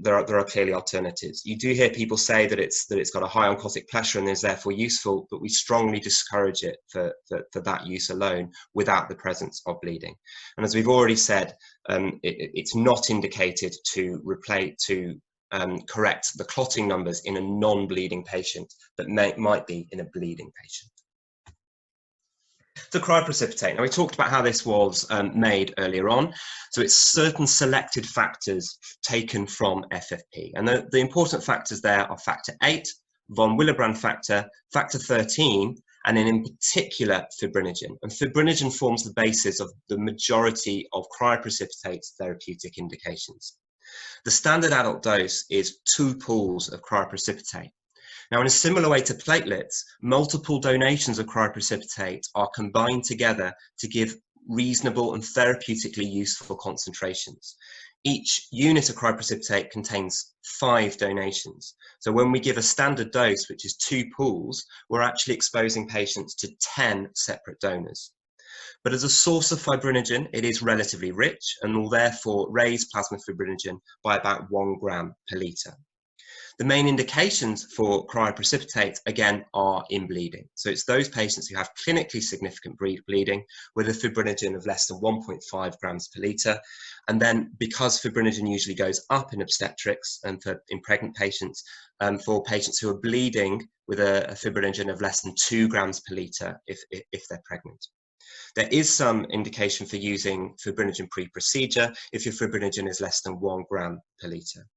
S3: there are clearly alternatives. You do hear people say that it's got a high oncotic pressure and is therefore useful, but we strongly discourage it for that use alone without the presence of bleeding. And as we've already said, it's not indicated to correct the clotting numbers in a non-bleeding patient that might be in a bleeding patient. The cryoprecipitate. Now, we talked about how this was made earlier on. So it's certain selected factors taken from FFP. And the important factors there are factor 8, von Willebrand factor, factor 13, and then in particular fibrinogen. And fibrinogen forms the basis of the majority of cryoprecipitate therapeutic indications. The standard adult dose is 2 pools of cryoprecipitate. Now, in a similar way to platelets, multiple donations of cryoprecipitate are combined together to give reasonable and therapeutically useful concentrations. Each unit of cryoprecipitate contains 5 donations. So when we give a standard dose, which is 2 pools, we're actually exposing patients to 10 separate donors. But as a source of fibrinogen, it is relatively rich and will therefore raise plasma fibrinogen by about 1 gram per litre. The main indications for cryoprecipitate, again, are in bleeding. So it's those patients who have clinically significant bleeding with a fibrinogen of less than 1.5 grams per litre. And then because fibrinogen usually goes up in obstetrics and in pregnant patients, for patients who are bleeding with a fibrinogen of less than 2 grams per litre if they're pregnant. There is some indication for using fibrinogen pre-procedure if your fibrinogen is less than 1 gram per litre.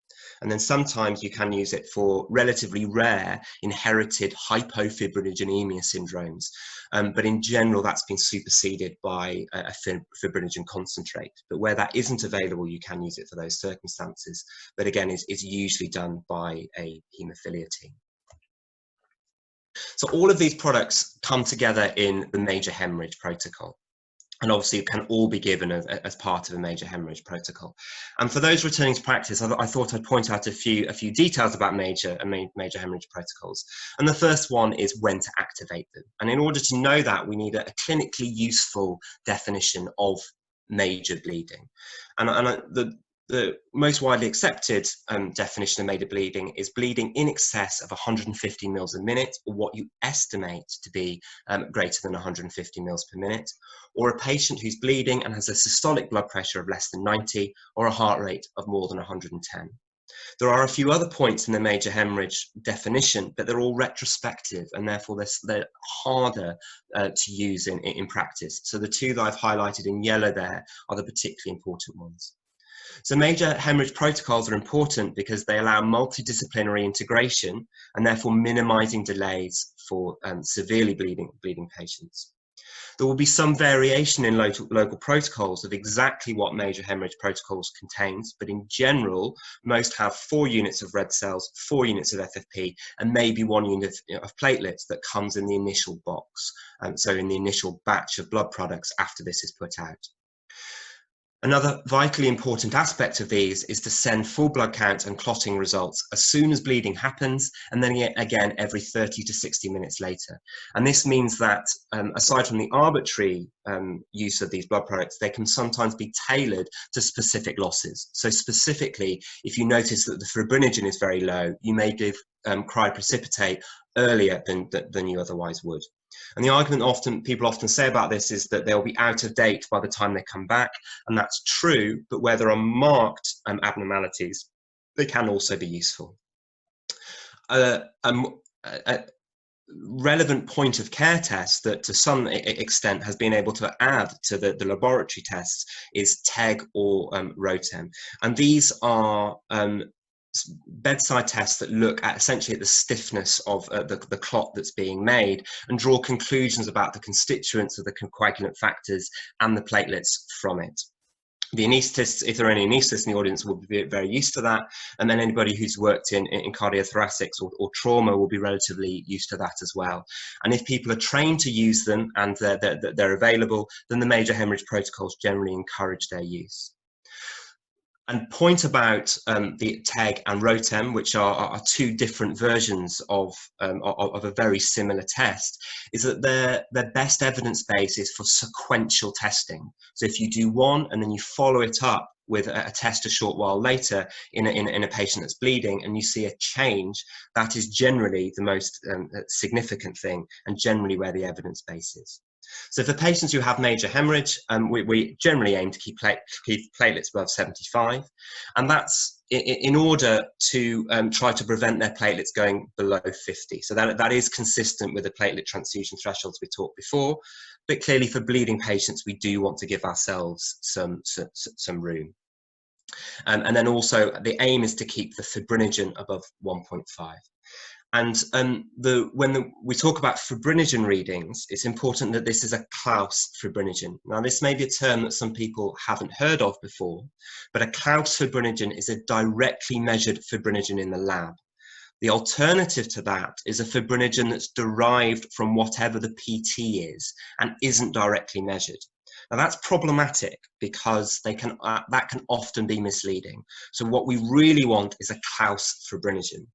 S3: And then sometimes you can use it for relatively rare inherited hypofibrinogenemia syndromes. But in general, that's been superseded by a fibrinogen concentrate. But where that isn't available, you can use it for those circumstances. But again, it's usually done by a haemophilia team. So all of these products come together in the major hemorrhage protocol. And obviously it can all be given as part of a major hemorrhage protocol. And for those returning to practice, I thought I'd point out a few details about major hemorrhage protocols. And the first one is when to activate them. And in order to know that, we need a clinically useful definition of major bleeding. And the most widely accepted definition of major bleeding is bleeding in excess of 150 mils a minute, or what you estimate to be greater than 150 mils per minute, or a patient who's bleeding and has a systolic blood pressure of less than 90, or a heart rate of more than 110. There are a few other points in the major hemorrhage definition, but they're all retrospective, and therefore they're harder to use in practice. So the two that I've highlighted in yellow there are the particularly important ones. So major hemorrhage protocols are important because they allow multidisciplinary integration and therefore minimizing delays for severely bleeding patients. There will be some variation in local protocols of exactly what major hemorrhage protocols contains, but in general, most have 4 units of red cells, 4 units of FFP, and maybe 1 unit of platelets that comes in the initial box, so in the initial batch of blood products after this is put out. Another vitally important aspect of these is to send full blood count and clotting results as soon as bleeding happens, and then again every 30 to 60 minutes later. And this means that aside from the arbitrary use of these blood products, they can sometimes be tailored to specific losses. So specifically, if you notice that the fibrinogen is very low, you may give cryoprecipitate earlier than you otherwise would. And the argument people often say about this is that they'll be out of date by the time they come back, and that's true, but where there are marked abnormalities, they can also be useful. A relevant point of care test that to some extent has been able to add to the laboratory tests is TEG or ROTEM, and these are bedside tests that look at essentially at the stiffness of the clot that's being made and draw conclusions about the constituents of the coagulant factors and the platelets from it. The anaesthetists, if there are any anaesthetists in the audience, will be very used to that, and then anybody who's worked in cardiothoracics or trauma will be relatively used to that as well. And if people are trained to use them and they're available, then the major hemorrhage protocols generally encourage their use. And point about the TEG and ROTEM, which are 2 different versions of a very similar test, is that their best evidence base is for sequential testing. So if you do one and then you follow it up with a test a short while later in a patient that's bleeding and you see a change, that is generally the most significant thing and generally where the evidence base is. So for patients who have major hemorrhage, we generally aim to keep platelets above 75, and that's in order to try to prevent their platelets going below 50. So that is consistent with the platelet transfusion thresholds we talked before, but clearly for bleeding patients, we do want to give ourselves some room. And then also the aim is to keep the fibrinogen above 1.5. And when we talk about fibrinogen readings, it's important that this is a Klaus fibrinogen. Now, this may be a term that some people haven't heard of before, but a Klaus fibrinogen is a directly measured fibrinogen in the lab. The alternative to that is a fibrinogen that's derived from whatever the PT is and isn't directly measured. Now, that's problematic because that can often be misleading. So what we really want is a Klaus fibrinogen.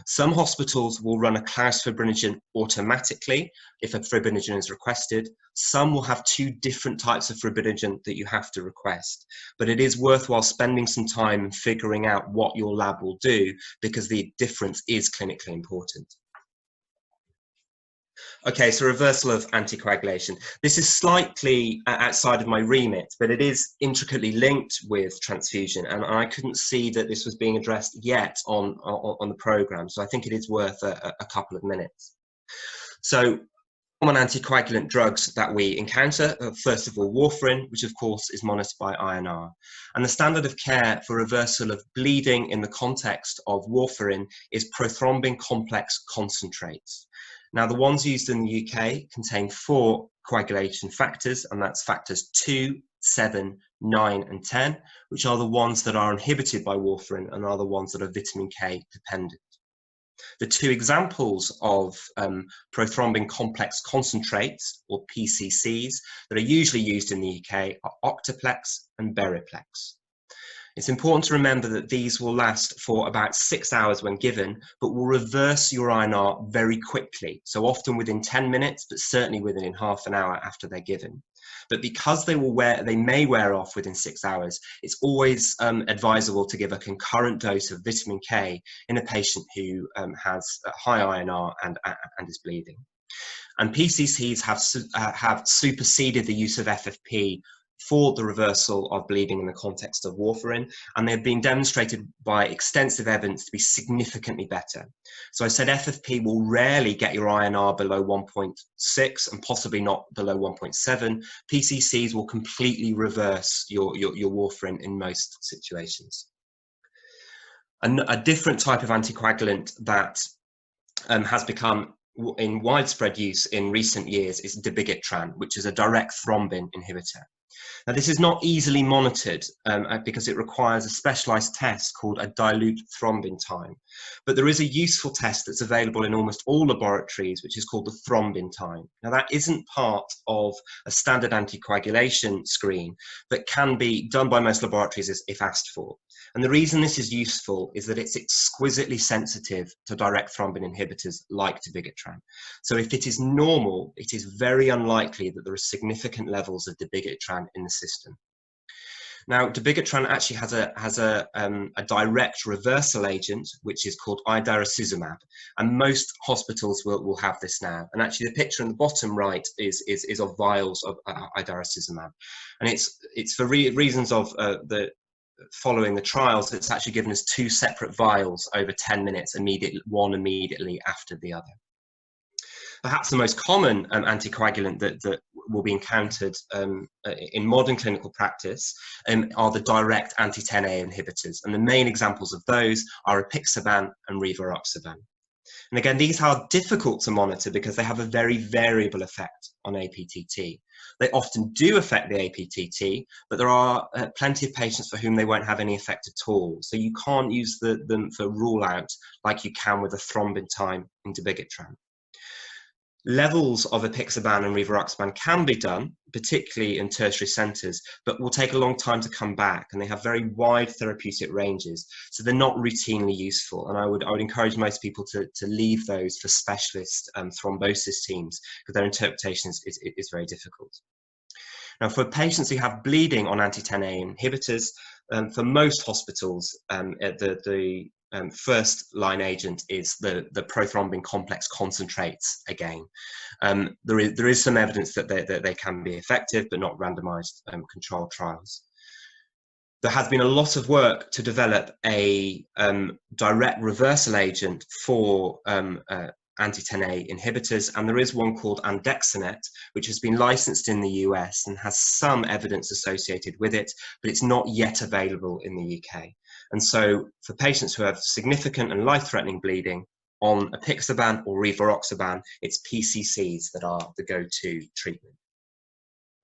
S3: Some hospitals will run a Claus fibrinogen automatically if a fibrinogen is requested. Some will have 2 different types of fibrinogen that you have to request, but it is worthwhile spending some time and figuring out what your lab will do, because the difference is clinically important. Okay, so reversal of anticoagulation. This is slightly outside of my remit, but it is intricately linked with transfusion, and I couldn't see that this was being addressed yet on the programme, so I think it is worth a couple of minutes. So, common anticoagulant drugs that we encounter, first of all, warfarin, which of course is monitored by INR. And the standard of care for reversal of bleeding in the context of warfarin is prothrombin complex concentrates. Now, the ones used in the UK contain 4 coagulation factors, and that's factors 2, 7, 9, and 10, which are the ones that are inhibited by warfarin and are the ones that are vitamin K dependent. The 2 examples of prothrombin complex concentrates, or PCCs, that are usually used in the UK are Octaplex and Beriplex. It's important to remember that these will last for about 6 hours when given, but will reverse your INR very quickly, so often within 10 minutes, but certainly within half an hour after they're given. But because they may wear off within 6 hours, it's always advisable to give a concurrent dose of vitamin K in a patient who has a high INR and is bleeding. And PCCs have superseded the use of FFP for the reversal of bleeding in the context of warfarin, and they've been demonstrated by extensive evidence to be significantly better. So I said FFP will rarely get your INR below 1.6 and possibly not below 1.7. PCCs will completely reverse your warfarin in most situations. And a different type of anticoagulant that has become in widespread use in recent years is dabigatran, which is a direct thrombin inhibitor. Now, this is not easily monitored because it requires a specialized test called a dilute thrombin time. But there is a useful test that's available in almost all laboratories, which is called the thrombin time. Now, that isn't part of a standard anticoagulation screen, but can be done by most laboratories if asked for. And the reason this is useful is that it's exquisitely sensitive to direct thrombin inhibitors like dabigatran. So if it is normal, it is very unlikely that there are significant levels of dabigatran in the system. Now, dabigatran actually has a direct reversal agent, which is called idarosizumab, and most hospitals will have this now. And actually, the picture in the bottom right is of vials of idarosizumab, and it's for reasons of following the trials. It's actually given us 2 separate vials over 10 minutes, one immediately after the other. Perhaps the most common anticoagulant that will be encountered in modern clinical practice are the direct anti-10A inhibitors, and the main examples of those are apixaban and rivaroxaban. And again, these are difficult to monitor because they have a very variable effect on APTT. They often do affect the APTT, but there are plenty of patients for whom they won't have any effect at all. So you can't use them for rule out like you can with a thrombin time in dabigatran. Levels of apixaban and rivaroxaban can be done, particularly in tertiary centres, but will take a long time to come back, and they have very wide therapeutic ranges, so they're not routinely useful. And I would encourage most people to leave those for specialist thrombosis teams, because their interpretation is very difficult. Now, for patients who have bleeding on anti-10A inhibitors, for most hospitals, the first line agent is the prothrombin complex concentrates again. There is some evidence that they can be effective, but not randomized controlled trials. There has been a lot of work to develop a direct reversal agent for anti-10A inhibitors, and there is one called andexanet, which has been licensed in the US and has some evidence associated with it, but it's not yet available in the UK. And so for patients who have significant and life-threatening bleeding on apixaban or rivaroxaban, it's PCCs that are the go-to treatment.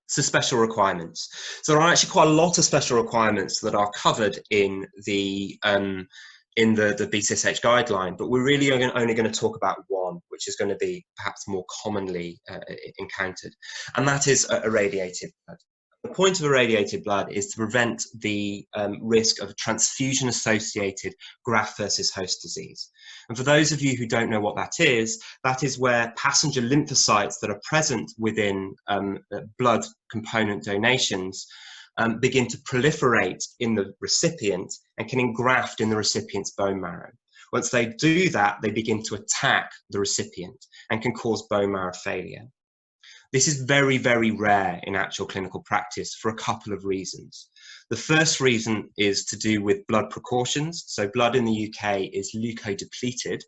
S3: So special requirements. So there are actually quite a lot of special requirements that are covered in the BCSH guideline, but we're really only going to talk about one, which is going to be perhaps more commonly encountered, and that is irradiated blood. The point of irradiated blood is to prevent the risk of transfusion-associated graft versus host disease. And for those of you who don't know what that is where passenger lymphocytes that are present within blood component donations begin to proliferate in the recipient and can engraft in the recipient's bone marrow. Once they do that, they begin to attack the recipient and can cause bone marrow failure. This is very, very rare in actual clinical practice for a couple of reasons. The first reason is to do with blood precautions. So blood in the UK is leukodepleted.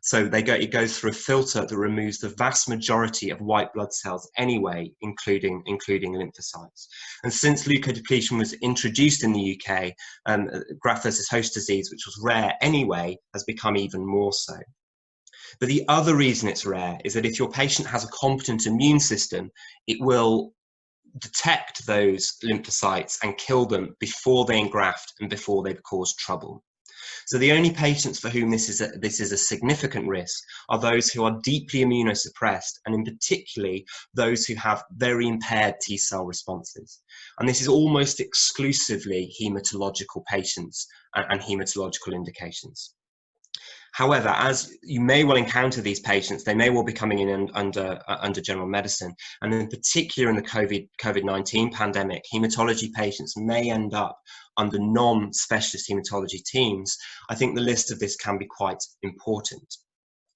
S3: So it goes through a filter that removes the vast majority of white blood cells anyway, including lymphocytes. And since leukodepletion was introduced in the UK, graft versus host disease, which was rare anyway, has become even more so. But the other reason it's rare is that if your patient has a competent immune system, it will detect those lymphocytes and kill them before they engraft and before they've caused trouble. So the only patients for whom this is a significant risk are those who are deeply immunosuppressed, and in particularly those who have very impaired T-cell responses. And this is almost exclusively hematological patients and hematological indications. However, as you may well encounter these patients, they may well be coming in under general medicine. And in particular in the COVID-19 pandemic, hematology patients may end up under non-specialist hematology teams. I think the list of this can be quite important.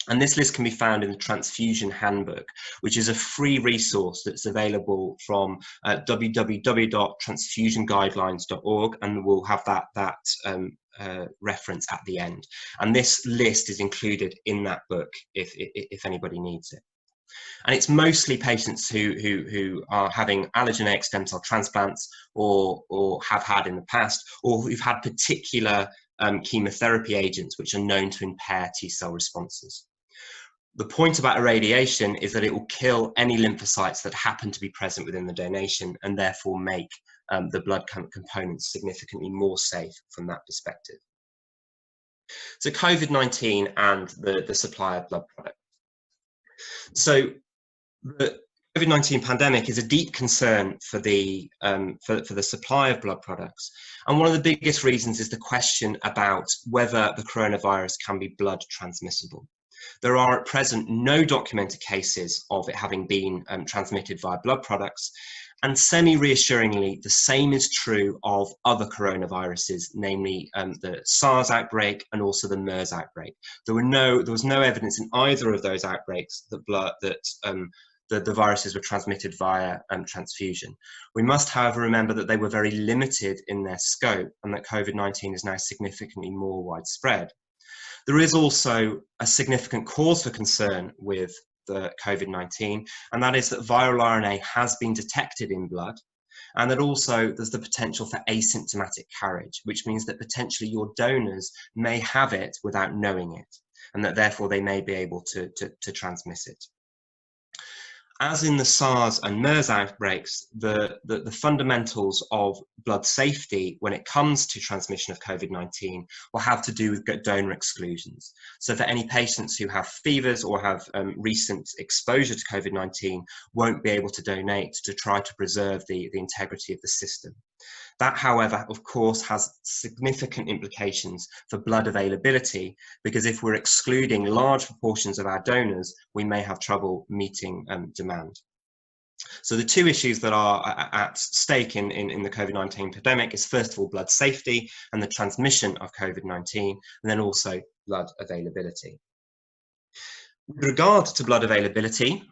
S3: And this list can be found in the Transfusion Handbook, which is a free resource that's available from www.transfusionguidelines.org, and we'll have that reference at the end. And this list is included in that book if anybody needs it. And it's mostly patients who are having allogeneic stem cell transplants or have had in the past, or who've had particular chemotherapy agents which are known to impair T-cell responses. The point about irradiation is that it will kill any lymphocytes that happen to be present within the donation, and therefore make the blood components significantly more safe from that perspective. So COVID-19 and the supply of blood products. So the COVID-19 pandemic is a deep concern for the supply of blood products. And one of the biggest reasons is the question about whether the coronavirus can be blood transmissible. There are at present no documented cases of it having been transmitted via blood products. And semi-reassuringly, the same is true of other coronaviruses, namely the SARS outbreak and also the MERS outbreak. There was no evidence in either of those outbreaks that the viruses were transmitted via transfusion. We must, however, remember that they were very limited in their scope, and that COVID-19 is now significantly more widespread. There is also a significant cause for concern with the COVID-19, and that is that viral RNA has been detected in blood, and that also there's the potential for asymptomatic carriage, which means that potentially your donors may have it without knowing it, and that therefore they may be able to transmit it. As in the SARS and MERS outbreaks, the fundamentals of blood safety when it comes to transmission of COVID-19 will have to do with donor exclusions. So for any patients who have fevers or have recent exposure to COVID-19 won't be able to donate to try to preserve the integrity of the system. That, however, of course, has significant implications for blood availability, because if we're excluding large proportions of our donors, we may have trouble meeting demand. So the two issues that are at stake in the COVID-19 pandemic is, first of all, blood safety and the transmission of COVID-19, and then also blood availability. With regard to blood availability,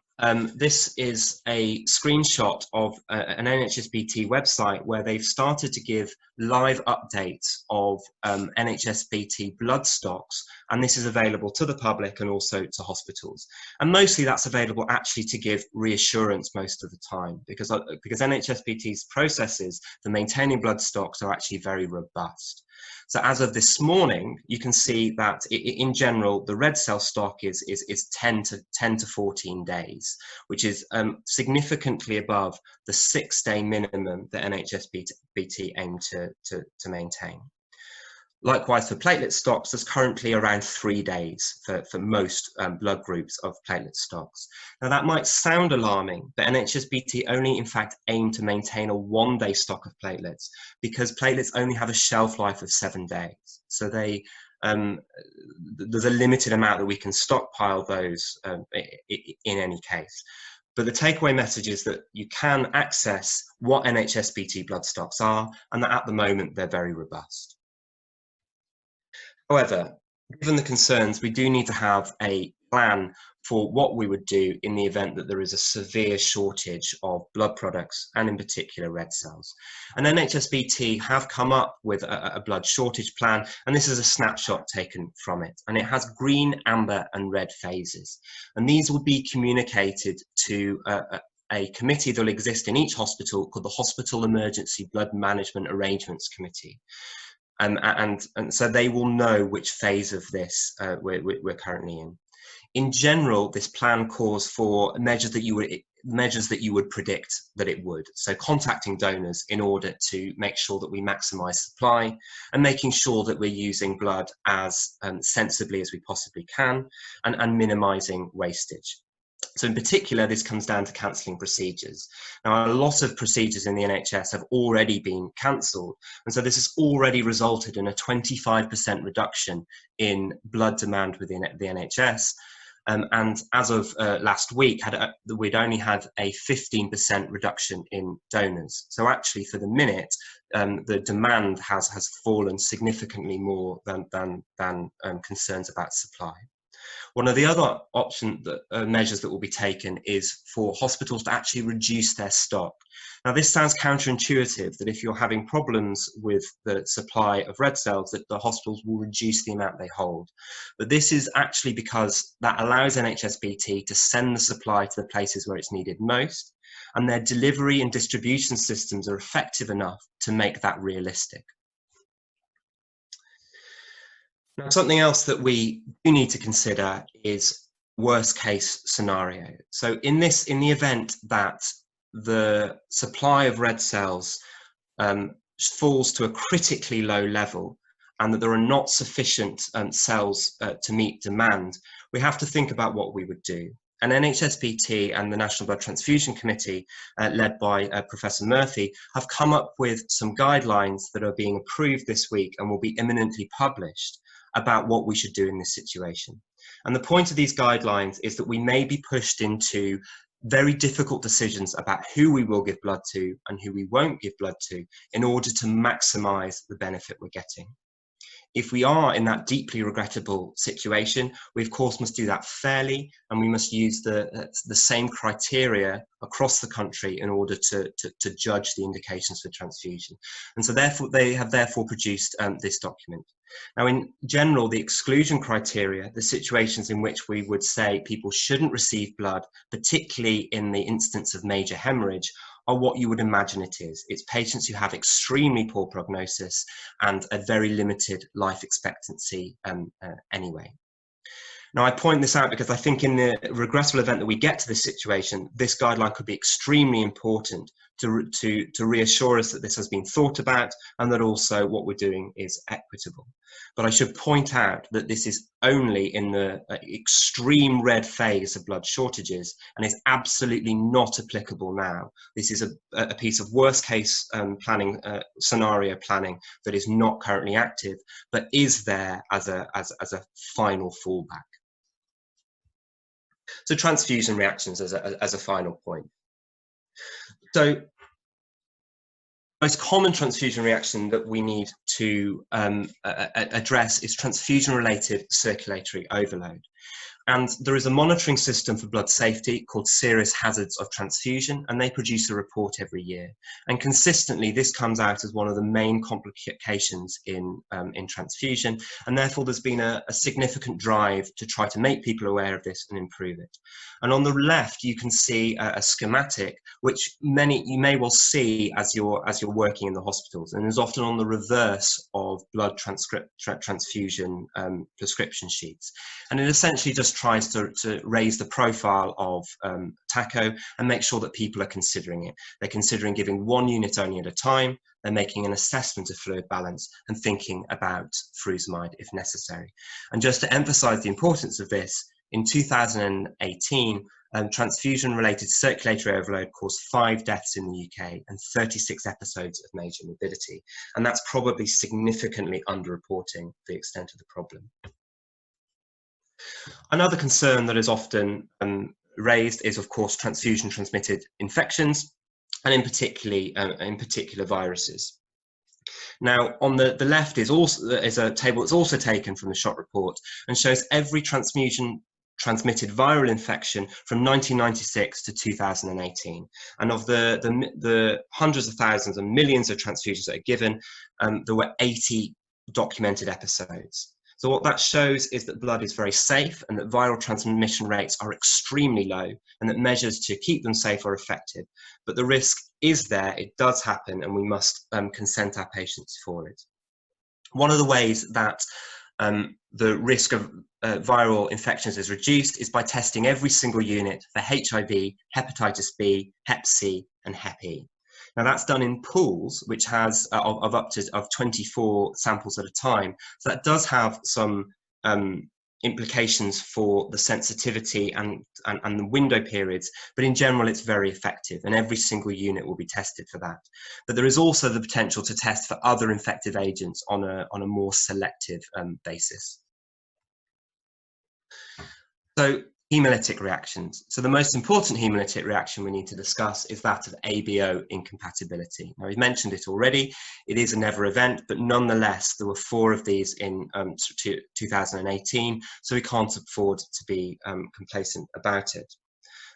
S3: this is a screenshot of an NHSBT website where they've started to give live updates of NHSBT blood stocks, and this is available to the public and also to hospitals. And mostly that's available actually to give reassurance most of the time, because NHSBT's processes for maintaining blood stocks are actually very robust. So as of this morning, you can see that in general, the red cell stock is 10 to 14 days, which is significantly above the 6-day minimum that NHSBT aim to maintain. Likewise, for platelet stocks, there's currently around 3 days for most blood groups of platelet stocks. Now, that might sound alarming, but NHSBT only, in fact, aim to maintain a 1-day stock of platelets because platelets only have a shelf life of 7 days. So there's a limited amount that we can stockpile those in any case. But the takeaway message is that you can access what NHSBT blood stocks are, and that at the moment they're very robust. However, given the concerns, we do need to have a plan for what we would do in the event that there is a severe shortage of blood products, and in particular red cells. And NHSBT have come up with a blood shortage plan, and this is a snapshot taken from it. And it has green, amber and red phases. And these will be communicated to a committee that will exist in each hospital called the Hospital Emergency Blood Management Arrangements Committee. And so they will know which phase of this we're currently in. In general, this plan calls for measures that you would predict that it would. So contacting donors in order to make sure that we maximize supply and making sure that we're using blood as sensibly as we possibly can and minimizing wastage. So in particular, this comes down to cancelling procedures. Now, a lot of procedures in the NHS have already been cancelled, and so this has already resulted in a 25% reduction in blood demand within the NHS. And as of last week, we'd only had a 15% reduction in donors. So actually, for the minute, the demand has fallen significantly more than concerns about supply. One of the other measures that will be taken is for hospitals to actually reduce their stock. Now, this sounds counterintuitive, that if you're having problems with the supply of red cells, that the hospitals will reduce the amount they hold. But this is actually because that allows NHSBT to send the supply to the places where it's needed most, and their delivery and distribution systems are effective enough to make that realistic. Now, something else that we do need to consider is worst case scenario. So in the event that the supply of red cells falls to a critically low level and that there are not sufficient cells to meet demand, we have to think about what we would do. And NHSBT and the National Blood Transfusion Committee, led by Professor Murphy, have come up with some guidelines that are being approved this week and will be imminently published about what we should do in this situation. And the point of these guidelines is that we may be pushed into very difficult decisions about who we will give blood to and who we won't give blood to in order to maximize the benefit we're getting. If we are in that deeply regrettable situation, we of course must do that fairly, and we must use the same criteria across the country in order to judge the indications for transfusion. And so therefore they have produced this document. Now, in general, the exclusion criteria, the situations in which we would say people shouldn't receive blood, particularly in the instance of major hemorrhage, are what you would imagine it is. It's patients who have extremely poor prognosis and a very limited life expectancy anyway. Now, I point this out because I think in the regrettable event that we get to this situation, this guideline could be extremely important to reassure us that this has been thought about and that also what we're doing is equitable. But I should point out that this is only in the extreme red phase of blood shortages and is absolutely not applicable now. This is a piece of worst case planning, scenario planning that is not currently active, but is there as a final fallback. So transfusion reactions as a final point. So the most common transfusion reaction that we need to address is transfusion-related circulatory overload. And there is a monitoring system for blood safety called Serious Hazards of Transfusion, and they produce a report every year. And consistently, this comes out as one of the main complications in transfusion, and therefore there's been a significant drive to try to make people aware of this and improve it. And on the left, you can see a schematic, which you may well see as you're working in the hospitals, and is often on the reverse of blood transfusion prescription sheets. And it essentially just tries to raise the profile of TACO and make sure that people are considering it. They're considering giving 1 unit only at a time. They're making an assessment of fluid balance and thinking about furosemide if necessary. And just to emphasize the importance of this, in 2018, transfusion-related circulatory overload caused 5 deaths in the UK and 36 episodes of major morbidity. And that's probably significantly underreporting the extent of the problem. Another concern that is often raised is, of course, transfusion-transmitted infections, and in particular viruses. Now, on the left is a table that's also taken from the SHOT report and shows every transmission-transmitted viral infection from 1996 to 2018. And of the hundreds of thousands and millions of transfusions that are given, there were 80 documented episodes. So what that shows is that blood is very safe and that viral transmission rates are extremely low and that measures to keep them safe are effective. But the risk is there, it does happen, and we must consent our patients for it. One of the ways that the risk of viral infections is reduced is by testing every single unit for HIV, hepatitis B, hep C, and hep E. Now that's done in pools, which has of up to 24 samples at a time. So that does have some implications for the sensitivity and the window periods, but in general it's very effective and every single unit will be tested for that. But there is also the potential to test for other infective agents on a more selective basis. So hemolytic reactions. So the most important hemolytic reaction we need to discuss is that of ABO incompatibility. Now, we've mentioned it already. It is a never event, but nonetheless, there were 4 of these in 2018, so we can't afford to be complacent about it.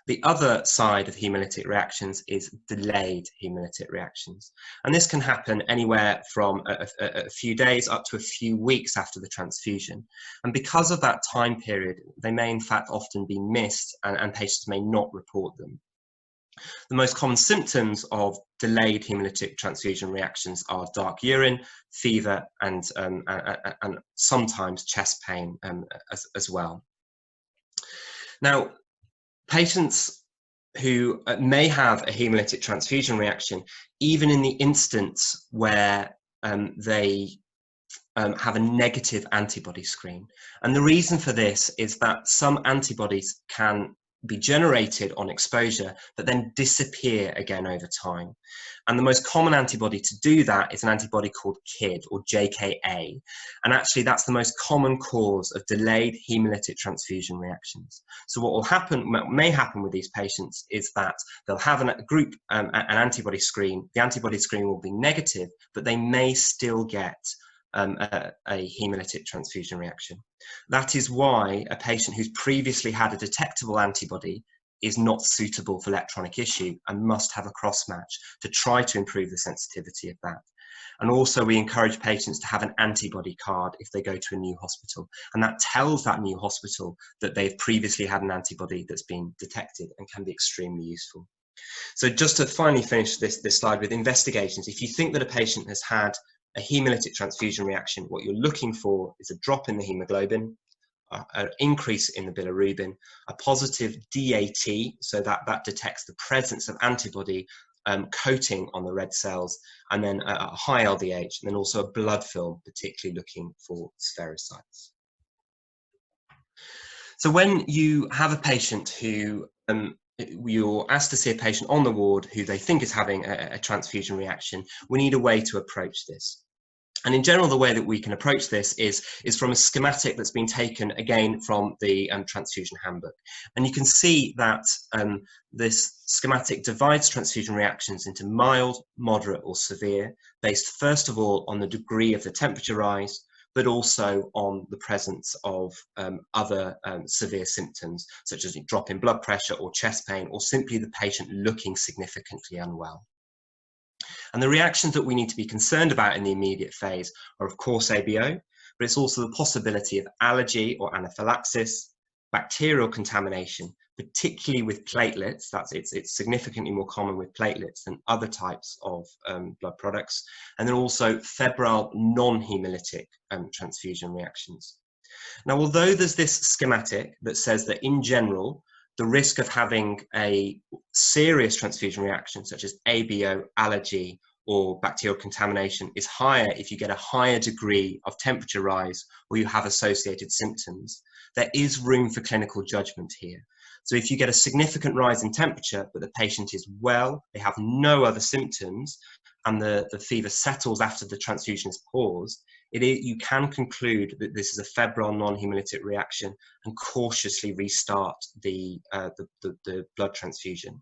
S3: The other side of hemolytic reactions is delayed hemolytic reactions. And this can happen anywhere from a few days up to a few weeks after the transfusion. And because of that time period, they may in fact often be missed and patients may not report them. The most common symptoms of delayed hemolytic transfusion reactions are dark urine, fever, and sometimes chest pain as well. Now, patients who may have a hemolytic transfusion reaction, even in the instance where they have a negative antibody screen. And the reason for this is that some antibodies can be generated on exposure, but then disappear again over time. And the most common antibody to do that is an antibody called KID, or JKA. And actually that's the most common cause of delayed hemolytic transfusion reactions. So what may happen with these patients is that they'll have an antibody screen. The antibody screen will be negative, but they may still get a hemolytic transfusion reaction. That is why a patient who's previously had a detectable antibody is not suitable for electronic issue and must have a cross-match to try to improve the sensitivity of that. And also we encourage patients to have an antibody card if they go to a new hospital, and that tells that new hospital that they've previously had an antibody that's been detected and can be extremely useful. So just to finally finish this slide with investigations, if you think that a patient has had a hemolytic transfusion reaction, what you're looking for is a drop in the hemoglobin, an increase in the bilirubin, a positive DAT, so that detects the presence of antibody coating on the red cells, and then a high LDH, and then also a blood film, particularly looking for spherocytes. So when you have a patient who you're asked to see a patient on the ward who they think is having a transfusion reaction, we need a way to approach this. And in general, the way that we can approach this is from a schematic that's been taken again from the transfusion handbook. And you can see that this schematic divides transfusion reactions into mild, moderate, or severe, based first of all on the degree of the temperature rise, but also on the presence of other severe symptoms, such as a drop in blood pressure or chest pain, or simply the patient looking significantly unwell. And the reactions that we need to be concerned about in the immediate phase are, of course, ABO, but it's also the possibility of allergy or anaphylaxis, bacterial contamination, particularly with platelets. It's significantly more common with platelets than other types of blood products, and then also febrile non-hemolytic transfusion reactions. Now, although there's this schematic that says that in general, the risk of having a serious transfusion reaction, such as ABO, allergy, or bacterial contamination, is higher if you get a higher degree of temperature rise or you have associated symptoms, there is room for clinical judgment here. So if you get a significant rise in temperature, but the patient is well, they have no other symptoms, and the fever settles after the transfusion is paused, you can conclude that this is a febrile non-hemolytic reaction and cautiously restart the blood transfusion.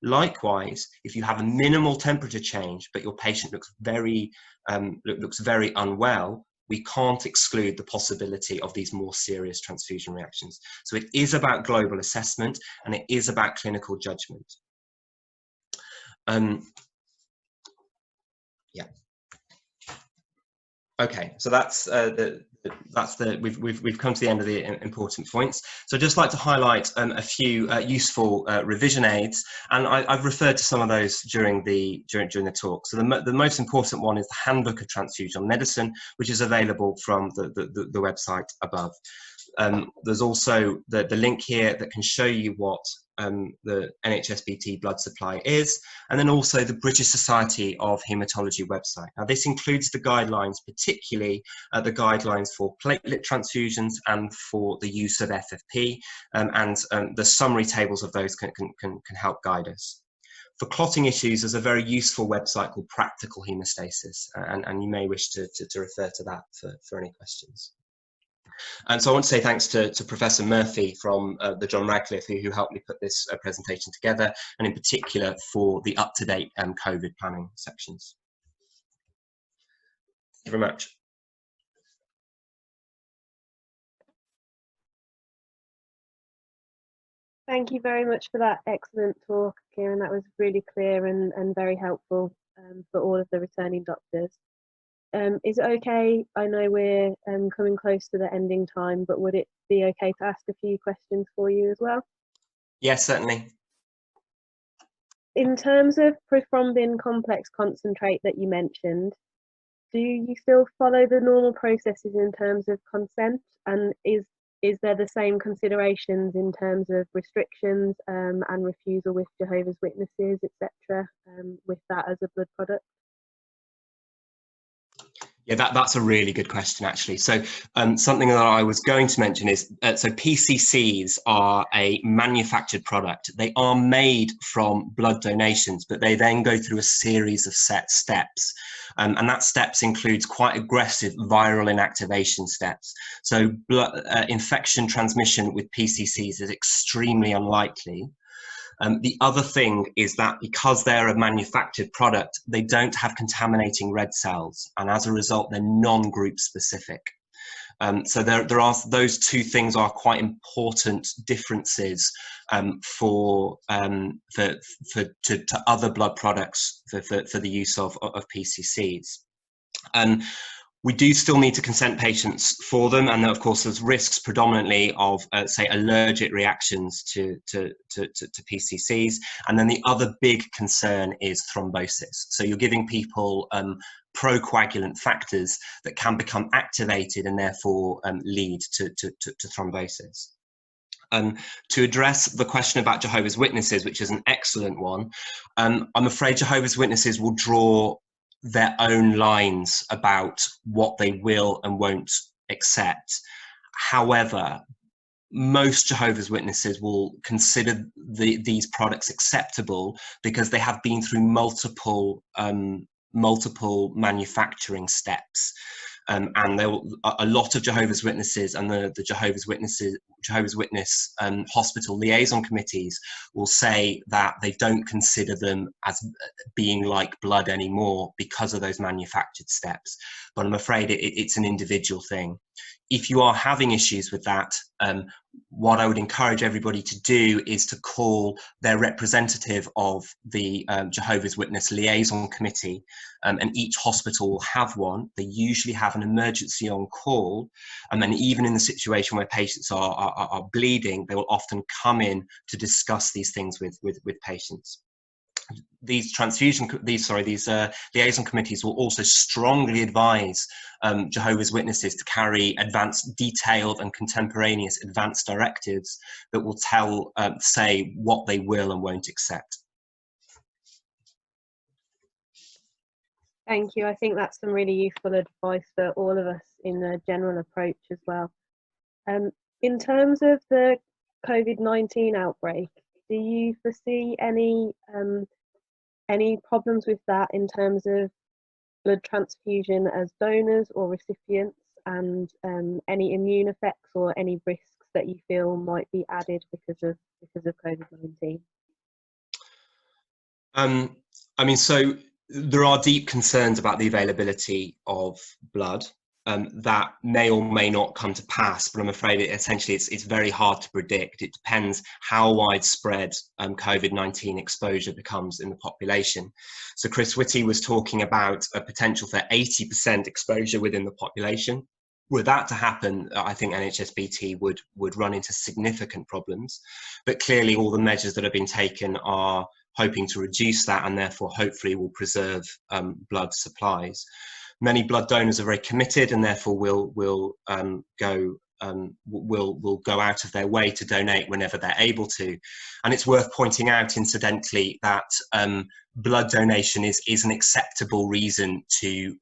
S3: Likewise, if you have a minimal temperature change, but your patient looks very unwell, we can't exclude the possibility of these more serious transfusion reactions. So it is about global assessment and it is about clinical judgment. Yeah. Okay, so we've come to the end of the important points. So I'd just like to highlight a few useful revision aids, and I've referred to some of those during the talk. So the most important one is the Handbook of Transfusional Medicine, which is available from the website above. There's also the link here that can show you what the NHSBT blood supply is, and then also the British Society of Haematology website. Now this includes the guidelines, particularly the guidelines for platelet transfusions and for the use of FFP, and the summary tables of those can help guide us. For clotting issues, there's a very useful website called Practical Hemostasis, and you may wish to refer to that for any questions. And so I want to say thanks to Professor Murphy from the John Radcliffe, who helped me put this presentation together, and in particular for the up-to-date COVID planning sections. Thank you very much.
S1: Thank you very much for that excellent talk, Kieran. That was really clear and very helpful for all of the returning doctors. Is it okay? I know we're coming close to the ending time, but would it be okay to ask a few questions for you as well?
S3: Yes, certainly.
S1: In terms of prothrombin complex concentrate that you mentioned, do you still follow the normal processes in terms of consent? And is there the same considerations in terms of restrictions and refusal with Jehovah's Witnesses, etc., with that as a blood product?
S3: Yeah, that's a really good question, actually. So something that I was going to mention is, so PCCs are a manufactured product. They are made from blood donations, but they then go through a series of set steps. And that steps includes quite aggressive viral inactivation steps. So infection transmission with PCCs is extremely unlikely. The other thing is that because they're a manufactured product, they don't have contaminating red cells, and as a result, they're non-group specific. So there are those two things are quite important differences to other blood products for the use of PCCs. We do still need to consent patients for them, and of course there's risks predominantly of say allergic reactions to PCCs, and then the other big concern is thrombosis. So you're giving people procoagulant factors that can become activated and therefore lead to thrombosis. To address the question about Jehovah's Witnesses, which is an excellent one, I'm afraid Jehovah's Witnesses will draw their own lines about what they will and won't accept. However, most Jehovah's Witnesses will consider these products acceptable because they have been through multiple manufacturing steps. And a lot of Jehovah's Witnesses and the Jehovah's Witness hospital liaison committees will say that they don't consider them as being like blood anymore because of those manufactured steps. But I'm afraid it's an individual thing. If you are having issues with that, what I would encourage everybody to do is to call their representative of the Jehovah's Witness Liaison Committee, and each hospital will have one. They usually have an emergency on call, and even in the situation where patients are bleeding, they will often come in to discuss these things with patients. liaison committees will also strongly advise Jehovah's Witnesses to carry detailed and contemporaneous advanced directives that will say what they will and won't accept.
S1: Thank you. I think that's some really useful advice for all of us in the general approach as well. In terms of the COVID-19 outbreak, do you foresee any problems with that in terms of blood transfusion as donors or recipients, and any immune effects or any risks that you feel might be added because of COVID-19?
S3: I mean, so there are deep concerns about the availability of blood. That may or may not come to pass, but I'm afraid essentially it's very hard to predict. It depends how widespread COVID-19 exposure becomes in the population. So Chris Whitty was talking about a potential for 80% exposure within the population. Were that to happen, I think NHSBT would run into significant problems, but clearly all the measures that have been taken are hoping to reduce that, and therefore hopefully will preserve blood supplies. Many blood donors are very committed, and therefore will go out of their way to donate whenever they're able to. And it's worth pointing out, incidentally, that blood donation is an acceptable reason to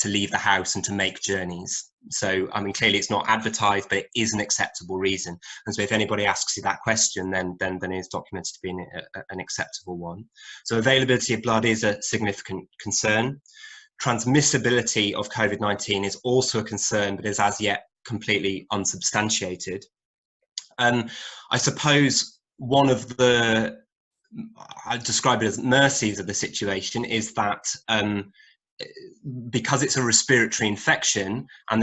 S3: leave the house and to make journeys. So, I mean, clearly it's not advertised, but it is an acceptable reason. And so if anybody asks you that question, then it is documented to be an acceptable one. So availability of blood is a significant concern. Transmissibility of COVID-19 is also a concern, but is as yet completely unsubstantiated. I suppose one of the, I describe it as mercies of the situation, is that because it's a respiratory infection, and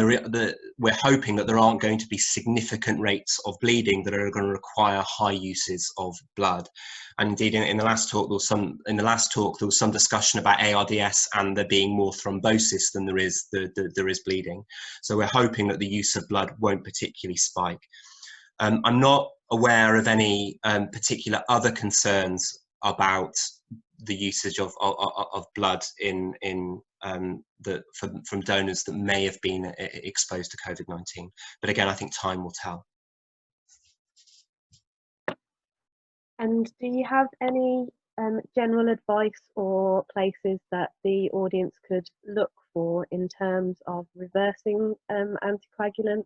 S3: we're hoping that there aren't going to be significant rates of bleeding that are going to require high uses of blood. And indeed, in the last talk, there was some discussion about ARDS and there being more thrombosis than there is bleeding. So we're hoping that the use of blood won't particularly spike. I'm not aware of any particular other concerns about the usage of blood from donors that may have been exposed to COVID-19. But again, I think time will tell.
S1: And do you have any general advice or places that the audience could look for in terms of reversing anticoagulants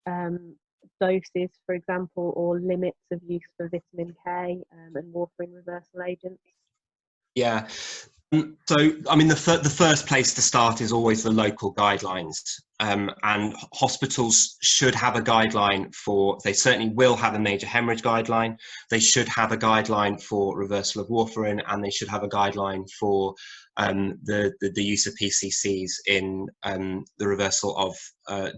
S1: and doses, for example, or limits of use for vitamin K and warfarin reversal agents?
S3: Yeah. So, I mean, the first place to start is always the local guidelines, and hospitals should have a guideline they certainly will have a major hemorrhage guideline. They should have a guideline for reversal of warfarin, and they should have a guideline for the use of PCCs in the reversal of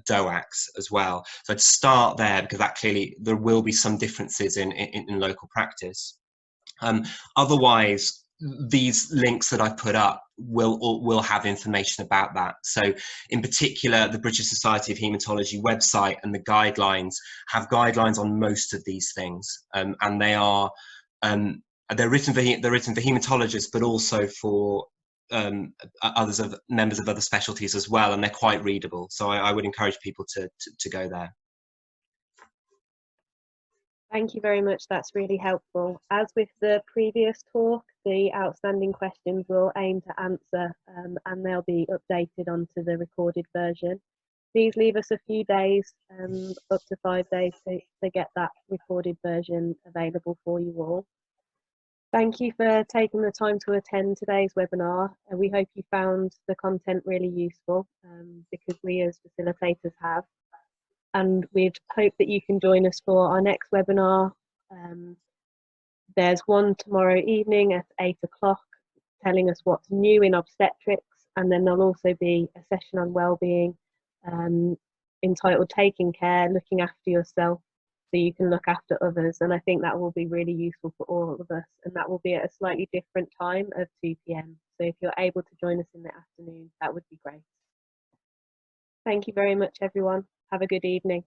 S3: DOACs as well. So I'd start there, because that clearly there will be some differences in local practice. Otherwise, these links that I've put up will have information about that. So in particular, the British Society of Haematology website and the guidelines have guidelines on most of these things, and they're written for haematologists, but also for members of other specialties as well, and they're quite readable. So I would encourage people to go there.
S1: Thank you very much, that's really helpful. As with the previous talk, the outstanding questions we'll aim to answer, and they'll be updated onto the recorded version. Please leave us a few days, up to 5 days, to get that recorded version available for you all. Thank you for taking the time to attend today's webinar. We hope you found the content really useful, because we as facilitators have. And we'd hope that you can join us for our next webinar. There's one tomorrow evening at 8 o'clock telling us what's new in obstetrics, and then there'll also be a session on wellbeing entitled Taking Care, Looking After Yourself so you can look after others. And I think that will be really useful for all of us, and that will be at a slightly different time of 2 p.m. So if you're able to join us in the afternoon, that would be great. Thank you very much, everyone. Have a good evening.